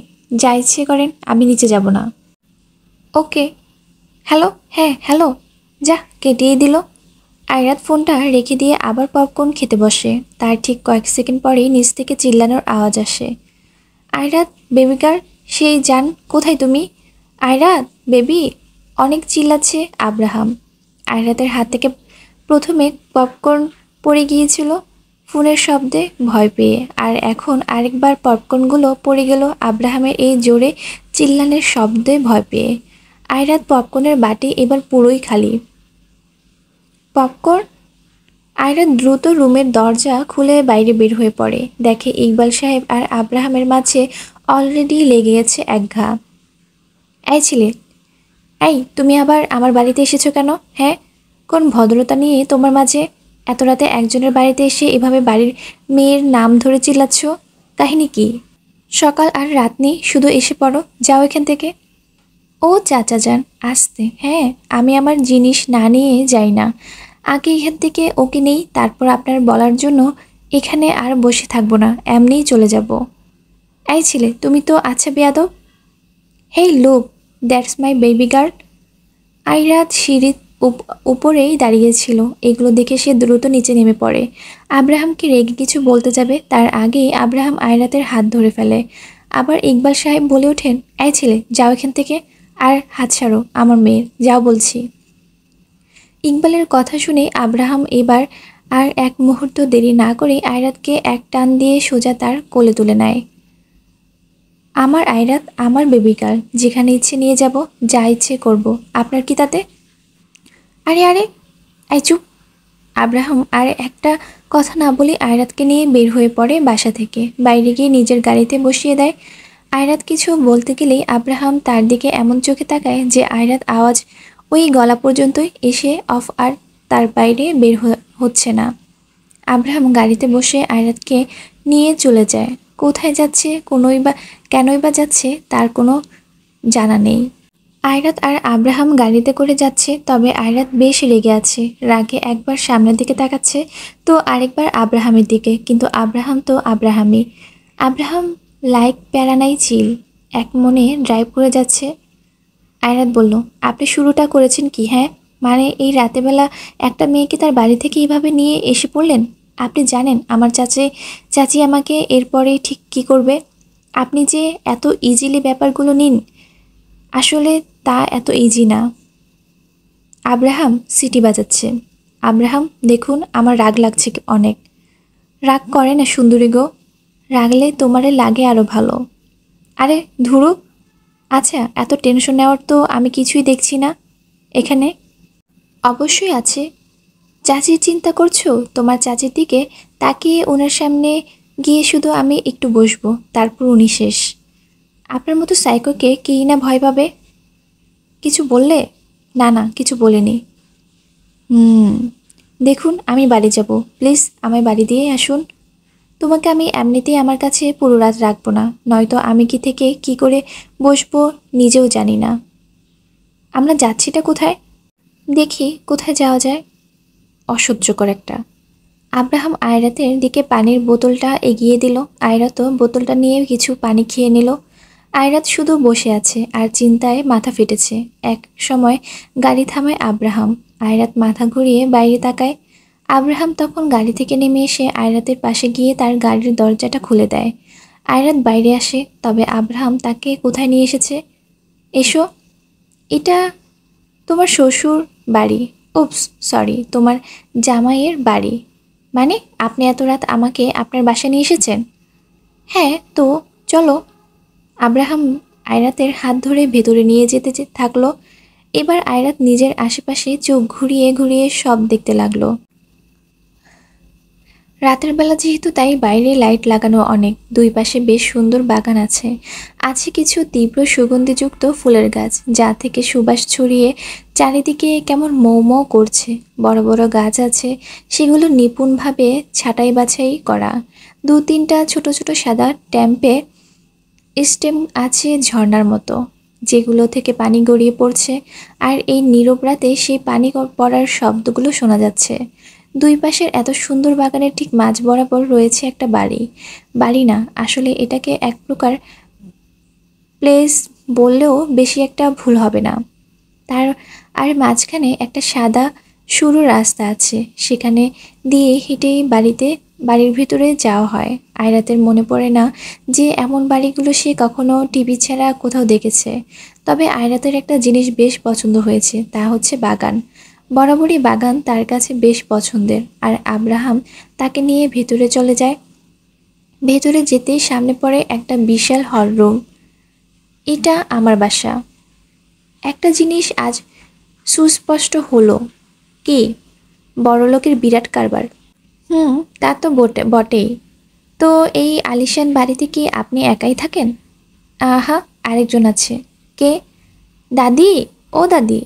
যা ইচ্ছে করেন, আমি নিচে যাব না। ওকে। হ্যালো, হ্যাঁ হ্যালো। যা, কেটেই দিল। আয়রাত ফোনটা রেখে দিয়ে আবার পপকর্ন খেতে বসে। তার ঠিক কয়েক সেকেন্ড পরেই নিচ থেকে চিল্লানোর আওয়াজ আসে। আয়রাত, বেবি গার্ল, সেই জান, কোথায় তুমি? আয়রাত বেবি, অনেক চিল্লাচ্ছে আব্রাহাম। আয়রাতের হাত থেকে প্রথমে পপকর্ন পড়ে গিয়েছিল ফোনের শব্দে ভয় পেয়ে, আর এখন আরেকবার পপকর্নগুলো পড়ে গেল আব্রাহামের এই জোরে চিল্লানের শব্দে ভয় পেয়ে। আয়রাত পপকর্নের বাটি এবার পুরোই খালি। পপকর্ন! আয়রাত দ্রুত রুমের দরজা খুলে বাইরে বের হয়ে পড়ে, দেখে ইকবাল সাহেব আর আব্রাহামের মাঝে অলরেডি লেগে গেছে এক ঘা। এই ছেলে, এই তুমি আবার আমার বাড়িতে এসেছো কেন? হ্যাঁ, কোন ভদ্রতা নিয়ে তোমার মাঝে? এত রাতে একজনের বাড়িতে এসে এভাবে বাড়ির মেয়ের নাম ধরে চিল্লাচ্ছ? কাহিনী কি? সকাল আর রাত নেই, শুধু এসে পড়ো, যাও এখান থেকে। ও চাচা যান, আসতে। হ্যাঁ, আমি আমার জিনিস না নিয়ে যাই না। আগে এখান থেকে ওকে নেই, তারপর আপনার বলার জন্য এখানে আর বসে থাকবো না, এমনিই চলে যাব। এই ছেলে, তুমি তো আচ্ছা বেয়াদব। Hey look, that's my baby girl. Airat সিঁড়ির উপরেই দাঁড়িয়েছিল, এগুলো দেখে সে দ্রুত নিচে নেমে পড়ে। আব্রাহামকে রেগে কিছু বলতে যাবে, তার আগেই আব্রাহাম আয়রাতের হাত ধরে ফেলে। আবার ইকবাল সাহেব বলে ওঠেন, এই ছেলে, যাও এখান থেকে, আর হাত ছাড়ো আমার মেয়ের, যাও বলছি। ইকবালের কথা শুনে আব্রাহাম এবার আর এক মুহূর্ত দেরি না করে আয়রাতকে এক টান দিয়ে সোজা তার কোলে তুলে নেয়। আমার আয়রাত, আমার বেবি গার্ল, যেখানে ইচ্ছে নিয়ে যাব, যা ইচ্ছে করব, আপনার কি তাতে? আরে আরে, আই চুপ! আব্রাহাম আর একটা কথা না বলে আয়রাতকে নিয়ে বের হয়ে পড়ে বাসা থেকে, বাইরে গিয়ে নিজের গাড়িতে বসিয়ে দেয়। আয়রাত কিছু বলতে গেলেই আব্রাহাম তার দিকে এমন চোখে তাকায় যে আয়রাত আওয়াজ ওই গলা পর্যন্তই এসে অফ, আর তার বাইরে বের হচ্ছে না। আব্রাহাম গাড়িতে বসে আয়রাতকে নিয়ে চলে যায়। কোথায় যাচ্ছে, কেনই বা যাচ্ছে, তার কোনো জানা নেই। আয়রাত আর আব্রাহাম গাড়িতে করে যাচ্ছে, তবে আয়রাত বেশ রেগে আছে। রাগে একবার সামনের দিকে তাকাচ্ছে, তো আরেকবার আব্রাহামের দিকে, কিন্তু আব্রাহাম তো আব্রাহামই। আব্রাহাম লাইক প্যারানাই চিল এক মনে ড্রাইভ করে যাচ্ছে। আয়রাত বলল, আপনি শুরুটা করেছেন কি? হ্যাঁ, মানে এই রাতেবেলা একটা মেয়েকে তার বাড়ি থেকে এইভাবে নিয়ে এসে পড়লেন। আপনি জানেন আমার চাচি আমাকে এরপরেই ঠিক কী করবে? আপনি যে এত ইজিলি ব্যাপারগুলো নিন, আসলে তা এত ইজি না। আব্রাহাম সিটি বাজাচ্ছে। আব্রাহাম, দেখুন আমার রাগ লাগছে অনেক। রাগ করে না সুন্দরী গো, রাগলে তোমারে লাগে আরও ভালো। আরে ধুরু, আচ্ছা এত টেনশন নেওয়ার তো আমি কিছুই দেখছি না এখানে। অবশ্যই আছে। চাচির চিন্তা করছো? তোমার চাচির দিকে তাকিয়ে ওনার সামনে গিয়ে শুধু আমি একটু বসবো, তারপর উনি শেষ। আপনার মতো সাইকোকে কেই না ভয় পাবে। কিছু বললে? না না, কিছু বলিনি। দেখুন আমি বাড়ি যাব, প্লিজ আমায় বাড়ি দিয়ে আসুন। তোমাকে আমি এমনিতেই আমার কাছে পুরো রাত রাখবো না, নয়তো আমি কি থেকে কি করে বসবো নিজেও জানি না। আমরা যাচ্ছিটা কোথায়? দেখি কোথায় যাওয়া যায়। অসহ্যকর একটা। আব্রাহাম আয়রাতের দিকে পানির বোতলটা এগিয়ে দিল। আয়রাতও বোতলটা নিয়ে কিছু পানি খেয়ে নিল। আয়রাত শুধু বসে আছে আর চিন্তায় মাথা ফেটেছে। এক সময় গাড়ি থামায় আব্রাহাম। আয়রাত মাথা ঘুরিয়ে বাইরে তাকায়। আব্রাহাম তখন গাড়ি থেকে নেমে এসে আয়রাতের পাশে গিয়ে তার গাড়ির দরজাটা খুলে দেয়। আয়রাত বাইরে আসে, তবে আব্রাহাম তাকে কোথায় নিয়ে এসেছে? এসো। এটা তোমার শ্বশুর বাড়ি। উপস, সরি, তোমার জামাইয়ের বাড়ি। মানে আপনি এত রাত আমাকে আপনার বাসায় নিয়ে এসেছেন? হ্যাঁ, তো চলো। আব্রাহাম আয়রাতের হাত ধরে ভেতরে নিয়ে যেতে থাকলো। এবার আয়রাত নিজের আশেপাশে চোখ ঘুরিয়ে ঘুরিয়ে সব দেখতে লাগলো। রাতের বেলা যেহেতু, তাই বাইরে লাইট লাগানো অনেক। দুই পাশে বেশ সুন্দর বাগান আছে। আছে কিছু তীব্র সুগন্ধিযুক্ত ফুলের গাছ, যা থেকে সুবাস ছড়িয়ে চারিদিকে কেমন মৌ মৌ করছে। বড় বড় গাছ আছে, সেগুলো নিপুণভাবে ছাঁটাই বাছাই করা। দু তিনটা ছোট ছোট সাদা ট্যাম্পে স্টেম আছে ঝর্ণার মতো, যেগুলো থেকে পানি গড়িয়ে পড়ছে, আর এই নীরব রাতে সেই পানি পড়ার শব্দগুলো শোনা যাচ্ছে। দুই পাশের এত সুন্দর বাগানের ঠিক মাঝ বরাবর রয়েছে একটা বাড়ি। বাড়ি না, আসলে এটাকে এক প্রকার প্লেস বললেও বেশি একটা ভুল হবে না। তার আর মাঝখানে একটা সাদা সরু রাস্তা আছে, সেখানে দিয়ে হেঁটেই বাড়িতে বাড়ির ভিতরে যাওয়া হয়। আয়রাতের মনে পড়ে না যে এমন বাড়িগুলো সে কখনো টিভি ছাড়া কোথাও দেখেছে। তবে আয়রাতের একটা জিনিস বেশ পছন্দ হয়েছে, তা হচ্ছে বাগান। বরাবরই বাগান তার কাছে বেশ পছন্দের। আর আব্রাহাম তাকে নিয়ে ভেতরে চলে যায়। ভেতরে যেতেই সামনে পড়ে একটা বিশাল হল রুম। এটা আমার বাসা। একটা জিনিস আজ সুস্পষ্ট হলো। কি? বড়লোকের বিরাট কারবার। তা তো বটেই। তো এই আলিশান বাড়িতে কি আপনি একাই থাকেন? আহা, আরেকজন আছে। কে? দাদি। ও দাদি।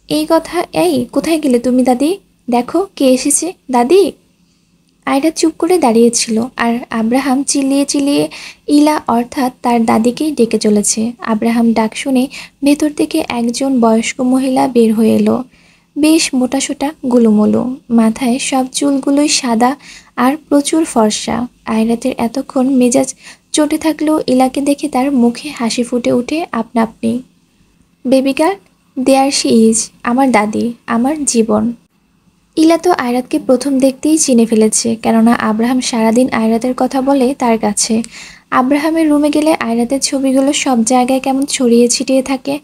এই কোথায় গেলে তুমি দাদি? দেখো কে এসেছে দাদি। আয়রা চুপ করে দাঁড়িয়েছিল, আর আব্রাহাম চিল্লিয়ে চিল্লিয়ে ইলা অর্থাৎ তার দাদিকেই ডেকে চলেছে। আব্রাহাম ডাক শুনে ভেতর থেকে একজন বয়স্ক মহিলা বের হয়ে এলো। বেশ মোটাসোটা, গুলুমুলু, মাথায় সব চুলগুলোই সাদা আর প্রচুর ফর্সা। আয়রাতের এতক্ষণ মেজাজ চটে থাকলেও ইলাকে দেখে তার মুখে হাসি ফুটে ওঠে আপনা আপনি। Baby girl, there she is, আমার দাদি, আমার জীবন। ইলা তো আয়রাতকে প্রথম দেখতেই চিনে ফেলেছে, কেননা আব্রাহাম সারাদিন আয়রাতের কথা বলে তার কাছে। আব্রাহামের রুমে গেলে আয়রাতের ছবিগুলো সব জায়গায় কেমন ছড়িয়ে ছিটিয়ে থাকে।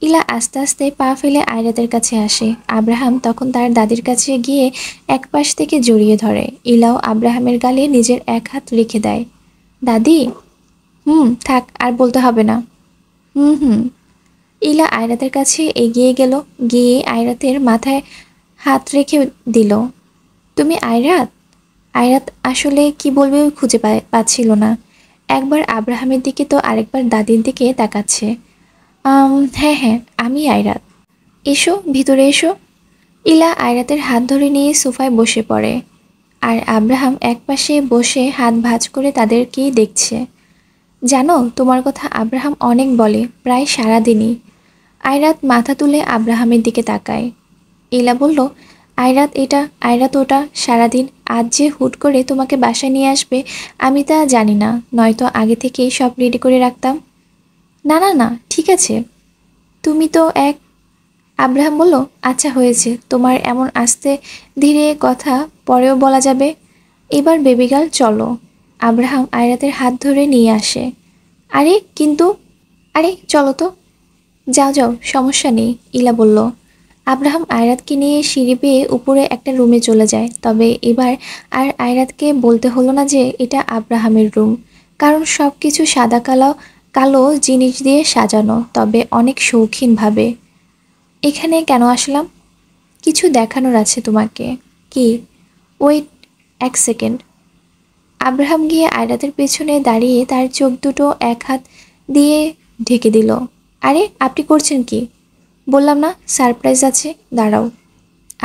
ইলা আস্তে আস্তে পা ফেলে আয়রাতের কাছে আসে। আব্রাহাম তখন তার দাদির কাছে গিয়ে এক পাশ থেকে জড়িয়ে ধরে। ইলাও আব্রাহামের গালে নিজের এক হাত রেখে দেয়। দাদি। থাক, আর বলতে হবে না। হুম। ইলা আয়রাতের কাছে এগিয়ে গেল, গিয়ে আয়রাতের মাথায় হাত রেখে দিল। তুমি আয়রাত? আয়রাত আসলে কি বলবে খুঁজে পাচ্ছিল না। একবার আব্রাহামের দিকে তো আরেকবার দাদির দিকে তাকাচ্ছে। হ্যাঁ হ্যাঁ, আমি আয়রাত। এসো, ভিতরে এসো। ইলা আয়রাতের হাত ধরে নিয়ে সোফায় বসে পড়ে, আর আব্রাহাম একপাশে বসে হাত ভাঁজ করে তাদেরকেই দেখছে। জানো, তোমার কথা আব্রাহাম অনেক বলে, প্রায় সারাদিনই। আয়রাত মাথা তুলে আব্রাহামের দিকে তাকায়। ইলা বলল, আয়রাত ওটা সারাদিন। আজ যে হুট করে তোমাকে বাসায় নিয়ে আসবে আমি তা জানি না, নয়তো আগে থেকেই সব রেডি করে রাখতাম। না না না, ঠিক আছে। তুমি তো এক। আব্রাহাম বলল, আচ্ছা হয়েছে, তোমার এমন আস্তে ধীরে কথা পরেও বলা যাবে। এবার বেবিগার্ল চলো। আব্রাহাম আয়রাতের হাত ধরে নিয়ে আসে। আরে কিন্তু, আরে চলো তো। যাও যাও, সমস্যা নেই, ইলা বলল। আব্রাহাম আয়রাতকে নিয়ে সিঁড়ি বেয়ে উপরে একটা রুমে চলে যায়। তবে এবার আর আয়রাতকে বলতে হলো না যে এটা আব্রাহামের রুম, কারণ সব কিছু সাদা কালো কালো জিনিস দিয়ে সাজানো, তবে অনেক শৌখিনভাবে। এখানে কেন আসলাম? কিছু দেখানোর আছে তোমাকে। কি? ওয়েট, এক সেকেন্ড। আব্রাহাম গিয়ে আয়রাতের পেছনে দাঁড়িয়ে তার চোখ দুটো এক হাত দিয়ে ঢেকে দিল। আরে আপনি করছেন কি? বললাম না সারপ্রাইজ আছে, দাঁড়াও।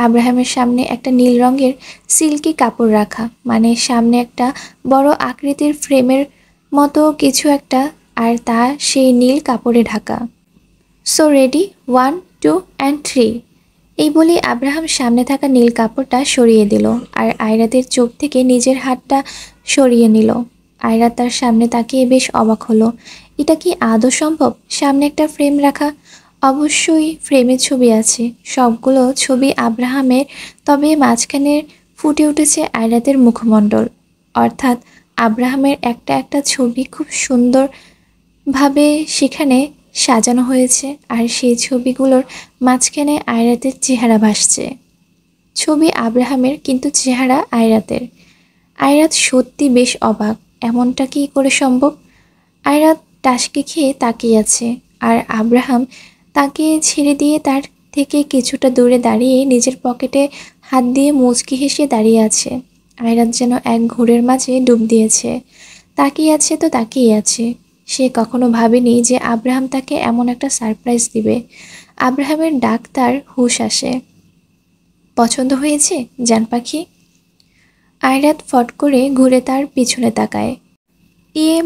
আব্রাহামের সামনে একটা নীল রঙের সিল্কি কাপড় রাখা, মানে সামনে একটা বড় আকৃতির ফ্রেমের মতো কিছু একটা, আর তা সেই নীল কাপড়ে ঢাকা। So ready, 1 2 and 3। এই বলে আব্রাহাম সামনে থাকা নীল কাপড়টা সরিয়ে দিল, আর আয়রাতের চোখ থেকে নিজের হাতটা সরিয়ে নিল। আয়রাত তার সামনে তাকিয়ে বেশ অবাক হলো। এটা কি আদৌ সম্ভব? সামনে একটা ফ্রেম রাখা, অবশ্যই ফ্রেমে ছবি আছে, সবগুলো ছবি আব্রাহামের, তবে মাঝখানে ফুটে উঠেছে আয়রাতের মুখমণ্ডল। অর্থাৎ আব্রাহামের একটা একটা ছবি খুব সুন্দরভাবে সেখানে সাজানো হয়েছে, আর সেই ছবিগুলোর মাঝখানে আয়রাতের চেহারা ভাসছে। ছবি আব্রাহামের, কিন্তু চেহারা আয়রাতের। আয়রাত সত্যি বেশ অবাক, এমনটা কি করে সম্ভব? আয়রাত টাসকে খেয়ে তাকিয়ে আছে, আর আব্রাহাম তাকে ছেড়ে দিয়ে তার থেকে কিছুটা দূরে দাঁড়িয়ে নিজের পকেটে হাত দিয়ে মুচকি হেসে দাঁড়িয়ে আছে। আয়রাত যেন এক ঘোরের মাঝে ডুব দিয়েছে। তাকিয়ে আছে তো তাকিয়ে আছে। সে কখনো ভাবেনি যে আব্রাহাম তাকে এমন একটা সারপ্রাইজ দিবে। আব্রাহামের ডাক তার হুঁশ আসে। পছন্দ হয়েছে জান পাখি? আয়রাত ফট করে ঘুরে তার পিছনে তাকায়।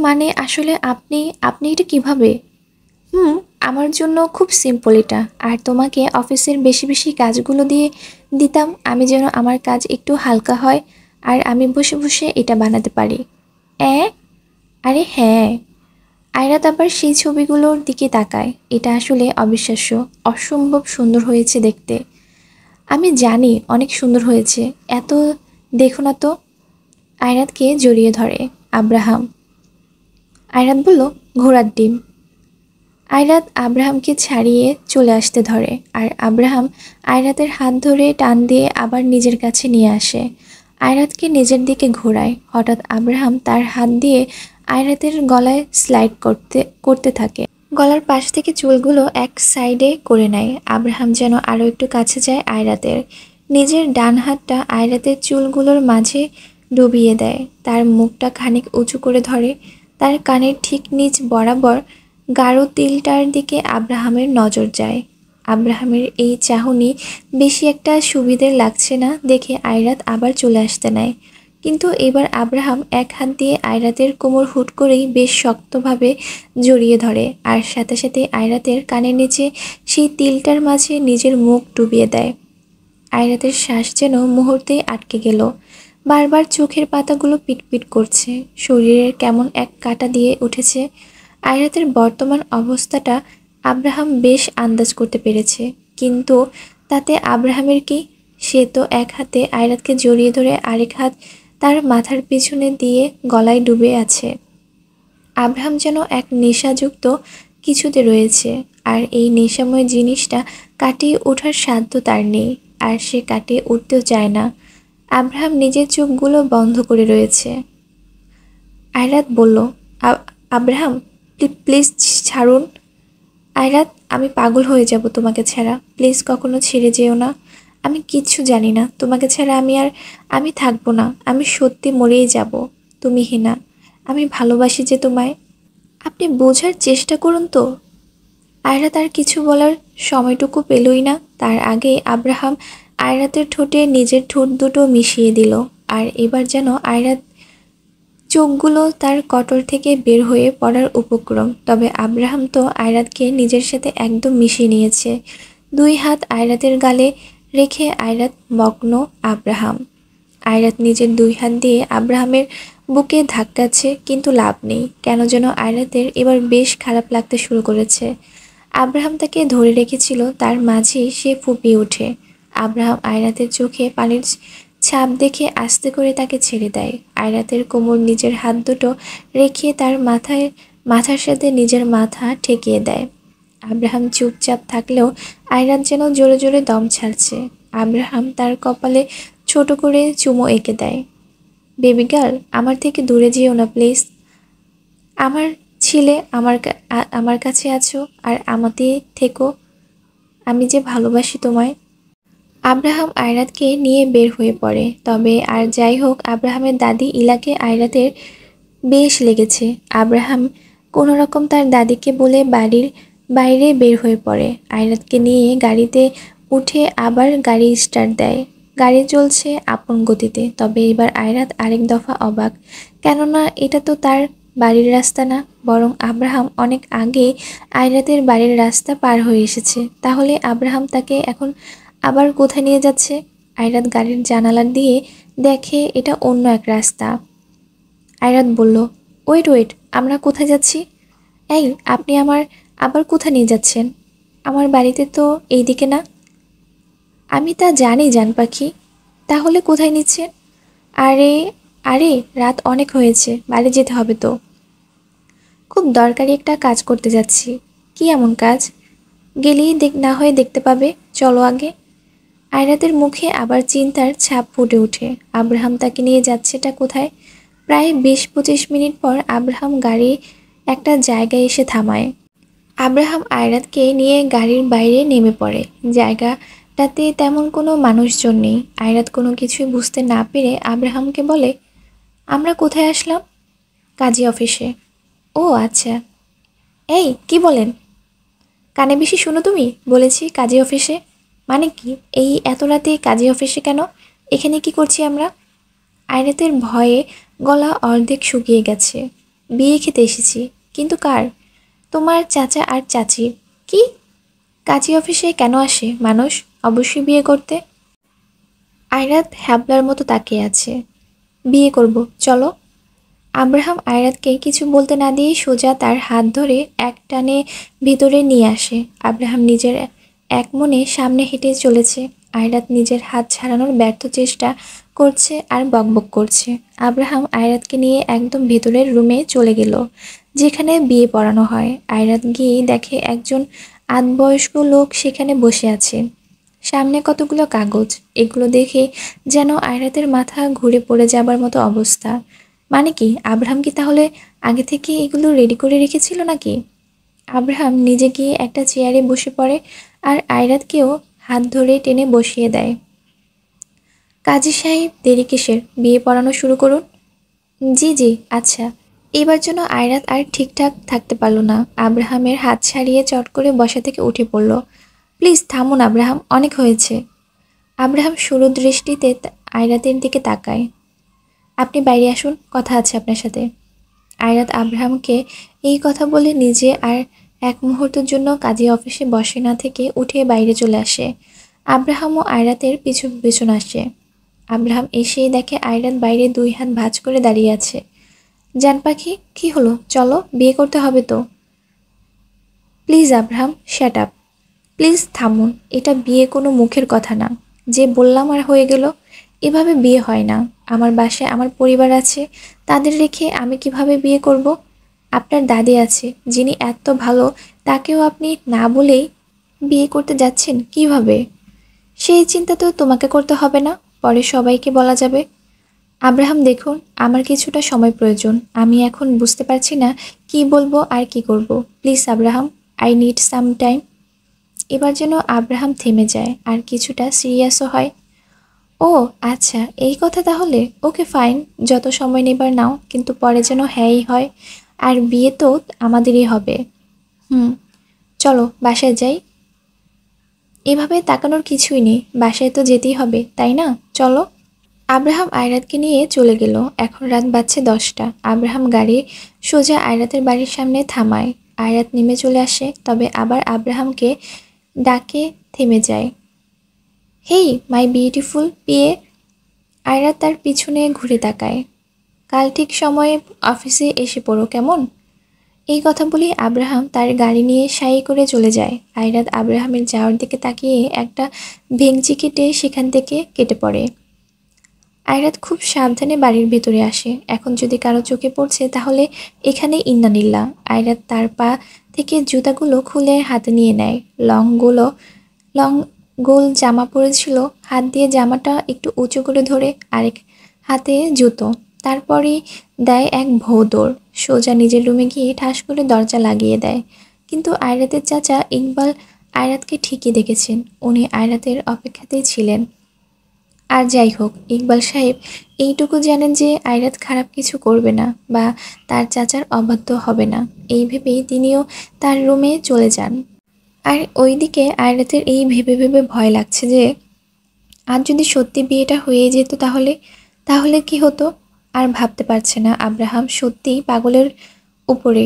মানে আসলে আপনি আপনি এটা কিভাবে? আমার জন্য খুব সিম্পল এটা, আর তোমাকে অফিসের বেশি বেশি কাজগুলো দিয়ে দিতাম, আমি যেন আমার কাজ একটু হালকা হয়, আর আমি বসে বসে এটা বানাতে পারি। আরে হ্যাঁ। আয়রাত আবার সেই ছবিগুলোর দিকে তাকায়। এটা আসলে অবিশ্বাস্য, অসম্ভব সুন্দর হয়েছে দেখতে। আমি জানি অনেক সুন্দর হয়েছে, এত দেখো না তো। আয়রাতকে জড়িয়ে ধরে আব্রাহাম। আয়রাত বলল, ঘোড়ার ডিম। আয়রাত আব্রাহামকে ছাড়িয়ে চলে আসতে ধরে, আর আব্রাহাম আয়রাতের হাত ধরে টান দিয়ে আবার নিজের কাছে নিয়ে আসে। আয়রাতকে নিজের দিকে ঘোরায়। হঠাৎ আব্রাহাম তার হাত দিয়ে আয়রাতের গলায় স্লাইড করতে করতে থাকে। গলার পাশ থেকে চুলগুলো এক সাইডে করে নেয়। আব্রাহাম যেন আরও একটু কাছে যায় আয়রাতের। নিজের ডান হাতটা আয়রাতের চুলগুলোর মাঝে ডুবিয়ে দেয়। তার মুখটা খানিক উঁচু করে ধরে। তার কানের ঠিক নিচ বরাবর গাঢ় তিলটার দিকে আব্রাহামের নজর যায়। আব্রাহামের এই চাহনি বেশি একটা সুবিধের লাগছে না দেখে আয়রাত আবার চলে আসতে নেয়। কিন্তু এবার আব্রাহাম এক হাত দিয়ে আয়রাতের কোমর হুট করেই বেশ শক্তভাবে জড়িয়ে ধরে, আর সাথে সাথে আয়রাতের কানের নিচে সেই তিলটার মাঝে নিজের মুখ ডুবিয়ে দেয়। আয়রাতের শ্বাস যেন মুহূর্তেই আটকে গেল। বারবার চোখের পাতাগুলো পিটপিট করছে, শরীরের কেমন এক কাঁটা দিয়ে উঠেছে। আয়রাতের বর্তমান অবস্থাটা আব্রাহাম বেশ আন্দাজ করতে পেরেছে, কিন্তু তাতে আব্রাহামের কি? সে তো এক হাতে আয়রাতকে জড়িয়ে ধরে আরেক হাত তার মাথার পিছনে দিয়ে গলায় ডুবে আছে। আব্রাহাম যেন এক নেশাযুক্ত কিছুতে রয়েছে, আর এই নেশাময় জিনিসটা কাটিয়ে ওঠার সাধ্য তার নেই, আর সে কাটিয়ে উঠতেও চায় না। আব্রাহাম নিজের চোখগুলো বন্ধ করে রয়েছে। আয়রাত বলল, আব্রাহাম প্লিজ ছাড়ুন। আয়রাত, আমি পাগল হয়ে যাব তোমাকে ছাড়া, প্লিজ কখনো ছেড়ে যেও না। আমি কিচ্ছু জানি না, তোমাকে ছাড়া আমি থাকবো না, আমি সত্যি মরেই যাব। তুমি হিনা, আমি ভালোবাসি যে তোমায়। আপনি বোঝার চেষ্টা করুন তো। আয়রাত আর কিছু বলার সময়টুকু পেলই না, তার আগে আব্রাহাম আয়রাতের ঠোঁটে নিজের ঠোঁট দুটো মিশিয়ে দিল। আর এবার যেন আয়রাত চোখগুলো তার কটর থেকে বের হয়ে পড়ার উপক্রম। তবে আব্রাহাম তো আয়রাতকে নিজের সাথে একদম মিশিয়ে নিয়েছে। দুই হাত আয়রাতের গালে রেখে আয়রাত মগ্ন। আয়রাত নিজের দুই হাত দিয়ে আব্রাহামের বুকে ধাক্কাচ্ছে, কিন্তু লাভ নেই। কেন যেন আয়রাতের এবার বেশ খারাপ লাগতে শুরু করেছে। আব্রাহাম তাকে ধরে রেখেছিল, তার মাঝেই সে ফুঁপিয়ে ওঠে। আব্রাহাম আয়রাতের চোখে পানির ছাপ দেখে আস্তে করে তাকে ছেড়ে দেয়। আয়রাতের কোমর নিজের হাত দুটো রেখে তার মাথার সাথে নিজের মাথা ঠেকিয়ে দেয়। আব্রাহাম চুপচাপ থাকলেও আয়রাত যেন জোরে জোরে দম ছাড়ছে। আব্রাহাম তার কপালে ছোট করে চুমো এঁকে দেয়। বেবি গার্ল, আমার থেকে দূরে যেও না প্লিজ। আমার ছিলে, আমার কাছে আছো, আর আমাতেই থেকো। আমি যে ভালোবাসি তোমায়। আব্রাহাম আয়রাতকে নিয়ে বের হয়ে পড়ে। তবে আর যাই হোক, আব্রাহামের দাদি ইলাকে আয়রাতের বেশ লেগেছে। আব্রাহাম কোনো রকম তার দাদিকে বলে বাড়ির বাইরে বের হয়ে পড়ে। আয়রাতকে নিয়ে গাড়িতে উঠে আবার গাড়ি স্টার্ট দেয়। গাড়ি চলছে আপন গতিতে। তবে এবার আয়রাত আরেক দফা অবাক, কেননা এটা তো তার বাড়ির রাস্তা না, বরং আব্রাহাম অনেক আগে আয়রাতের বাড়ির রাস্তা পার হয়ে এসেছে। তাহলে আব্রাহাম তাকে এখন আবার কোথায় নিয়ে যাচ্ছে? আয়রাত গাড়ির জানালা দিয়ে দেখে এটা অন্য এক রাস্তা। আয়রাত বলল, ওয়েট, আমরা কোথায় যাচ্ছি? এই, আপনি আবার কোথায় নিয়ে যাচ্ছেন? আমার বাড়িতে তো এই দিকে না। আমি তা জানি জান পাখি, তাহলে কোথায় নিচ্ছেন? আরে আরে রাত অনেক হয়েছে, বাড়ি যেতে হবে তো। খুব দরকারি একটা কাজ করতে যাচ্ছি। কি এমন কাজ? গেলেই না হয়ে দেখতে পাবে, চলো আগে। আয়রাতের মুখে আবার চিন্তার ছাপ ফুটে ওঠে। আব্রাহাম তাকে নিয়ে যাচ্ছেটা কোথায়? প্রায় 20-25 মিনিট পর আব্রাহাম গাড়ি একটা জায়গায় এসে থামায়। আব্রাহাম আয়রাতকে নিয়ে গাড়ির বাইরে নেমে পড়ে। জায়গাটাতে তেমন কোনো মানুষজন নেই। আয়রাত কোনো কিছুই বুঝতে না পেরে আব্রাহামকে বলে, আমরা কোথায় আসলাম? কাজী অফিসে। ও আচ্ছা। এই, কি বলেন? কানে বেশি শোনো তুমি, বলেছি কাজী অফিসে। মানে কি? এই এত রাতে কাজী অফিসে কেন? এখানে কি করছি আমরা? আয়রাতের ভয়ে গলা অর্ধেক শুকিয়ে গেছে। বিয়ে খেতে এসেছি। কিন্তু কার? তোমার চাচা আর চাচি। কি? কাজী অফিসে কেন আসে মানুষ? অবশ্যই বিয়ে করতে। আয়রাত হ্যাবলার মতো তাকিয়ে আছে। বিয়ে করব, চলো। আব্রাহাম আয়রাতকে কিছু বলতে না দিয়ে সোজা তার হাত ধরে এক টানে ভিতরে নিয়ে আসে। আব্রাহাম নিজের এক মনে সামনে হেঁটে চলেছে। আয়রাত নিজের হাত ছাড়ানোর ব্যর্থ চেষ্টা করছে আর বকবক করছে। আব্রাহাম আয়রাতকে নিয়ে একদম ভেতরের রুমে চলে গেল, যেখানে বিয়ে পড়ানো হয়। আয়রাত গিয়ে দেখে একজন আধবয়স্ক লোক সেখানে বসে আছে, সামনে কতগুলো কাগজ। এগুলো দেখে যেন আয়রাতের মাথা ঘুরে পড়ে যাবার মতো অবস্থা। মানে কি, আব্রাহাম কি তাহলে আগে থেকে এগুলো রেডি করে রেখেছিল নাকি? আব্রাহাম নিজে গিয়ে একটা চেয়ারে বসে পড়ে আর আয়রাতকেও হাত ধরে টেনে বসিয়ে দেয়। কাজী সাহেব, দেরি কিসের? বিয়ে পড়ানো শুরু করুন। জি জি, আচ্ছা। এবার যেন আয়রাত আর ঠিকঠাক থাকতে পারল না, আব্রাহামের হাত ছাড়িয়ে চট করে বসা থেকে উঠে পড়ল। প্লিজ থামুন আব্রাহাম, অনেক হয়েছে। আব্রাহাম শুরু দৃষ্টিতে আয়রাতের দিকে তাকায়। আপনি বাইরে আসুন, কথা আছে আপনার সাথে। আয়রাত আব্রাহামকে এই কথা বলে নিজে আর এক মুহূর্তের জন্য কাজী অফিসে বসে না থেকে উঠে বাইরে চলে আসে। আব্রাহামও আয়রাতের পিছু পিছন আসে। আব্রাহাম এসেই দেখে আয়রাত বাইরে 2 হাত ভাঁজ করে দাঁড়িয়ে আছে। জান পাখি, কি হলো? চলো, বিয়ে করতে হবে তো। Please Abraham, shut up. Please থামুন, এটা বিয়ে কোনো মুখের কথা না। যে বললাম আর হয়ে গেল। এভাবে বিয়ে হয় না। আমার বাসায় আমার পরিবার আছে, তাদের রেখে আমি কিভাবে বিয়ে করব? আপনার দাদি আছে, যিনি এত ভালো, তাকেও আপনি না বলেই বিয়ে করতে যাচ্ছেন কিভাবে? সেই চিন্তা তো তোমাকে করতে হবে না, পরে সবাইকে বলা যাবে। আব্রাহাম দেখুন, আমার কিছুটা সময় প্রয়োজন। আমি এখন বুঝতে পারছি না কি বলবো আর কি করব। Please Abraham, I need some time. এবার যেন আব্রাহাম থেমে যায় আর কিছুটা সিরিয়াসও হয়। ও আচ্ছা, এই কথা তাহলে। ওকে ফাইন, যত সময় নেবার নাও, কিন্তু পরে যেন হ্যাঁই হয়। আর বিয়ে তো আমাদেরই হবে। হুম, চলো বাসায় যাই। এভাবে তাকানোর কিছুই নেই, বাসায় তো যেতেই হবে, তাই না? চলো। আব্রাহাম আয়রাতকে নিয়ে চলে গেল। এখন রাত বাজছে 10টা। আব্রাহাম গাড়ি সোজা আয়রাতের বাড়ির সামনে থামায়। আয়রাত নেমে চলে আসে, তবে আবার আব্রাহামকে ডাকে থেমে যায়। হেই মাই বিউটিফুল পিয়ে। আয়রাত তার পিছনে ঘুরে তাকায়। কাল ঠিক সময়ে অফিসে এসে পড়ো কেমন? এই কথা বলি আব্রাহাম তার গাড়ি নিয়ে সাই করে চলে যায়। আয়রাত আব্রাহামের যাওয়ার দিকে তাকিয়ে একটা ভেংচি কেটে সেখান থেকে কেটে পড়ে। আয়রাত খুব সাবধানে বাড়ির ভেতরে আসে। এখন যদি কারো চোখে পড়ছে তাহলে এখানে ইন্নানিল্লাহ। আয়রাত তার পা থেকে জুতাগুলো খুলে হাতে নিয়ে নেয়। লং গোল জামা পরেছিল, হাত দিয়ে জামাটা একটু উঁচু করে ধরে, আরেক হাতে জুতো। তারপরই দেয় এক ভৌদৌড়, সোজা নিজের রুমে গিয়ে ঠাস করে দরজা লাগিয়ে দেয়। কিন্তু আয়রাতের চাচা ইকবাল আয়রাতকে ঠিকই দেখেছেন। উনি আয়রাতের অপেক্ষাতেই ছিলেন। আর যাই হোক, ইকবাল সাহেব এইটুকু জানেন যে আয়রাত খারাপ কিছু করবে না বা তার চাচার অবাধ্য হবে না। এই ভেবেই তিনিও তার রুমে চলে যান। আর ওইদিকে আয়রাতের এই ভেবে ভেবে ভয় লাগছে যে আজ যদি সত্যি বিয়েটা হয়ে যেত তাহলে তাহলে কি হতো? আর ভাবতে পারছে না। আব্রাহাম সত্যিই পাগলের উপরে,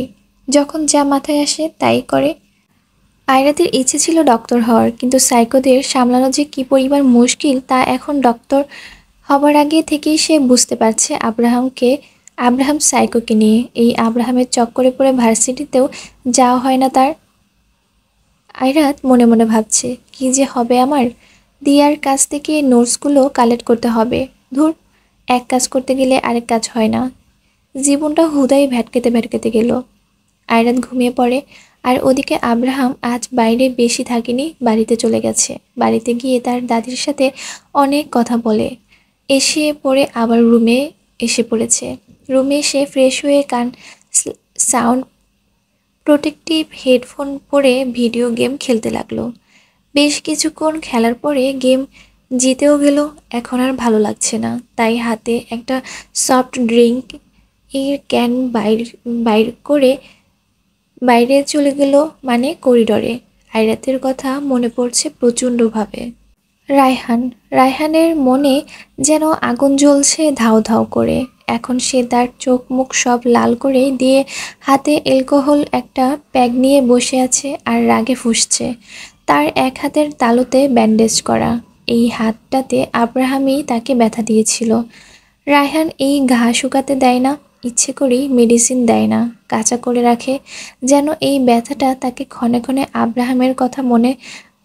যখন যা মাথায় আসে তাই করে। আয়রাতের ইচ্ছে ছিল ডক্টর হওয়ার, কিন্তু সাইকোদের সামলানো যে কী পরিমাণ মুশকিল তা এখন ডক্টর হবার আগে থেকেই সে বুঝতে পারছে। আব্রাহাম সাইকোকে নিয়ে এই আব্রাহামের চক্করে পড়ে ভার্সিটিতেও যাওয়া হয় না তার। আয়রাত মনে মনে ভাবছে, কি যে হবে আমার। দিয়ার কাছ থেকে নোটসগুলো কালেক্ট করতে হবে। ধুর, এক কাজ করতে গেলে আরেক কাজ হয় না। জীবনটা হুদাই ভ্যাটকেতে ভ্যাটকেতে গেল। আয়রাত ঘুমিয়ে পড়ে। আর ওদিকে আব্রাহাম আজ বাইরে বেশি থাকেনি, বাড়িতে চলে গেছে। বাড়িতে গিয়ে তার দাদির সাথে অনেক কথা বলে এসে পড়ে আবার রুমে এসে পড়েছে। রুমে এসে ফ্রেশ হয়ে কান সাউন্ড প্রোটেক্টিভ হেডফোন পরে ভিডিও গেম খেলতে লাগলো। বেশ কিছুক্ষণ খেলার পরে গেম জিতেও গেল। এখন আর ভালো লাগছে না, তাই হাতে একটা সফট ড্রিঙ্ক এর ক্যান বাইর করে বাইরে চলে গেল, মানে করিডরে। আয়রাতের কথা মনে পড়ছে প্রচণ্ডভাবে। রায়হানের মনে যেন আগুন জ্বলছে ধাউ ধাউ করে। এখন সে তার চোখ মুখ সব লাল করে দিয়ে হাতে অ্যালকোহল একটা প্যাক নিয়ে বসে আছে আর রাগে ফুঁসছে। তার এক হাতের তালুতে ব্যান্ডেজ করা। এই হাতটাতে আব্রাহামই তাকে ব্যথা দিয়েছিল। রায়হান এই ঘা শুকাতে দেয় না, ইচ্ছে করেই মেডিসিন দেয় না, কাঁচা করে রাখে, যেন এই ব্যথাটা তাকে ক্ষণে ক্ষণে আব্রাহামের কথা মনে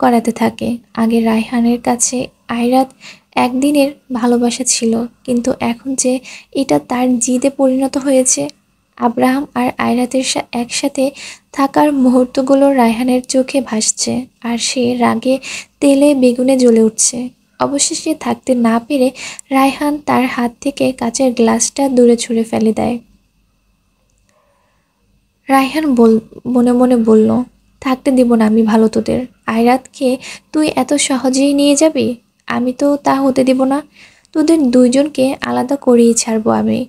করাতে থাকে। আগে রায়হানের কাছে আয়রাত একদিনের ভালোবাসা ছিল, কিন্তু এখন যে এটা তার জিদে পরিণত হয়েছে। আব্রাহাম আর আয়রাতের একসাথে থাকার মুহূর্তগুলো রায়হানের চোখে ভাসছে, আর সে রাগে তেলে বেগুনে জ্বলে উঠছে। অবশেষে থাকতে না পেরে রায়হান তার হাত থেকে কাচের গ্লাসটা দূরে ছুঁড়ে ফেলে দেয়। রায়হান মনে মনে বলল, থাকতে দিব না আমি ভালো তোদের। আয়রাতকে তুই এত সহজেই নিয়ে যাবি? আমি তো তা হতে দিব না। তোদের দুইজনকে আলাদা করেই ছাড়বো আমি।